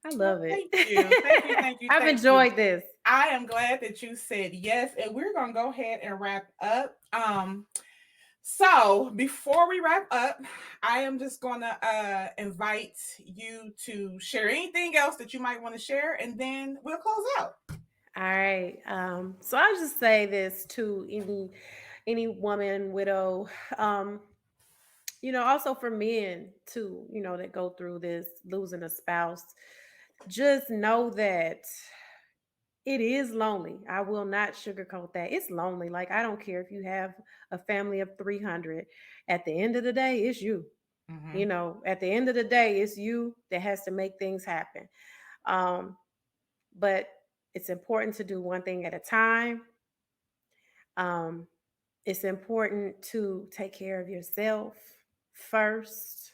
Well, love it. thank you. Thank you. Thank you. I've Thank you. enjoyed this. I am glad that you said yes. And we're going to go ahead and wrap up. So before we wrap up, I am just going to invite you to share anything else that you might want to share, and then we'll close out. All right. So I'll just say this to any woman, widow, um, also for men too, that go through this losing a spouse. Just know that it is lonely. I will not sugarcoat that. It's lonely. Like I don't care if you have a family of 300. At the end of the day, it's you. Mm-hmm. At the end of the day, it's you that has to make things happen. Um, but it's important to do one thing at a time. Um, it's important to take care of yourself first,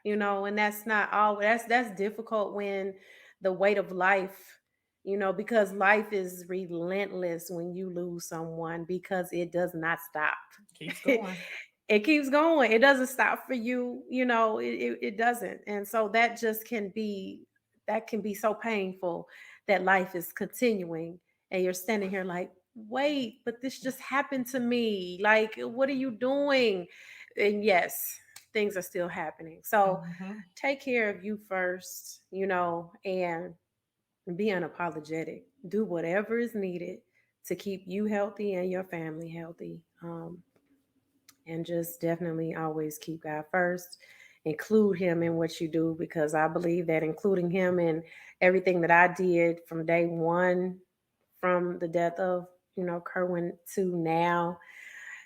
and that's not all that's difficult when the weight of life, because life is relentless when you lose someone because it does not stop. Keeps going. It keeps going. It doesn't stop for you, it doesn't. And so that can be so painful that life is continuing and you're standing here like, wait, but this just happened to me. Like, what are you doing? And yes, things are still happening. So Mm-hmm. take care of you first, and be unapologetic. Do whatever is needed to keep you healthy and your family healthy. And just definitely always keep God first. Include Him in what you do because I believe that including Him in everything that I did from day one, from the death of Kerwin to now,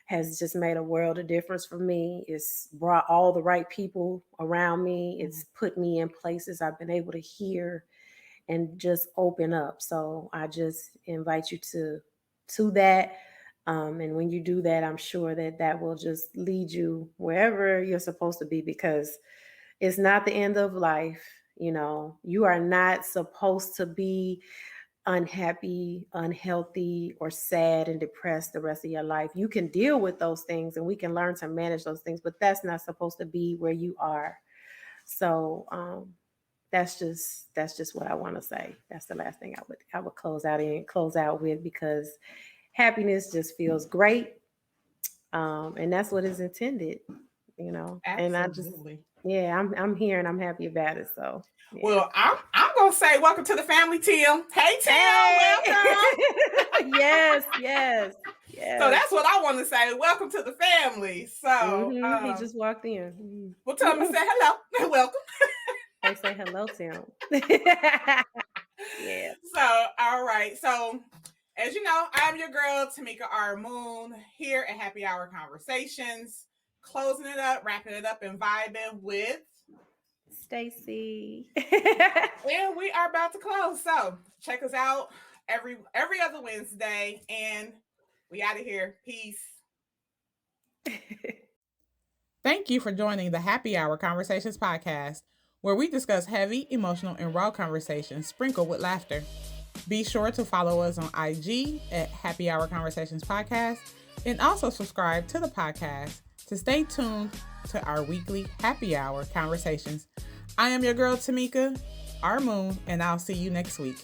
has just made a world of difference for me. It's brought all the right people around me. Mm-hmm. It's put me in places I've been able to hear and just open up. So I just invite you to that. And when you do that, I'm sure that will just lead you wherever you're supposed to be because it's not the end of life. You are not supposed to be unhappy, unhealthy, or sad and depressed the rest of your life. You can deal with those things and we can learn to manage those things, but that's not supposed to be where you are. So that's just what I want to say. That's the last thing I would close out with because happiness just feels great, and that's what is intended, And I just Absolutely. yeah, I'm here and I'm happy about it. So yeah. Well, I'm gonna say welcome to the family, Tim. Hey, Tim, Hey, welcome. yes, yes, So yes. that's what I want to say. Welcome to the family. So, He just walked in. well, tell me, say hello. Welcome. Hey, say hello to him. Yeah. So, all right. So, as you know, I'm your girl, Tamekia R. Moon, here at Happy Hour Conversations, closing it up, wrapping it up, and vibing with Stacy. and we are about to close. So check us out every other Wednesday, and we out of here. Peace. Thank you for joining the Happy Hour Conversations podcast, where we discuss heavy, emotional, and raw conversations sprinkled with laughter. Be sure to follow us on IG at Happy Hour Conversations Podcast and also subscribe to the podcast to stay tuned to our weekly Happy Hour Conversations. I am your girl, Tamekia R. Moon, and I'll see you next week.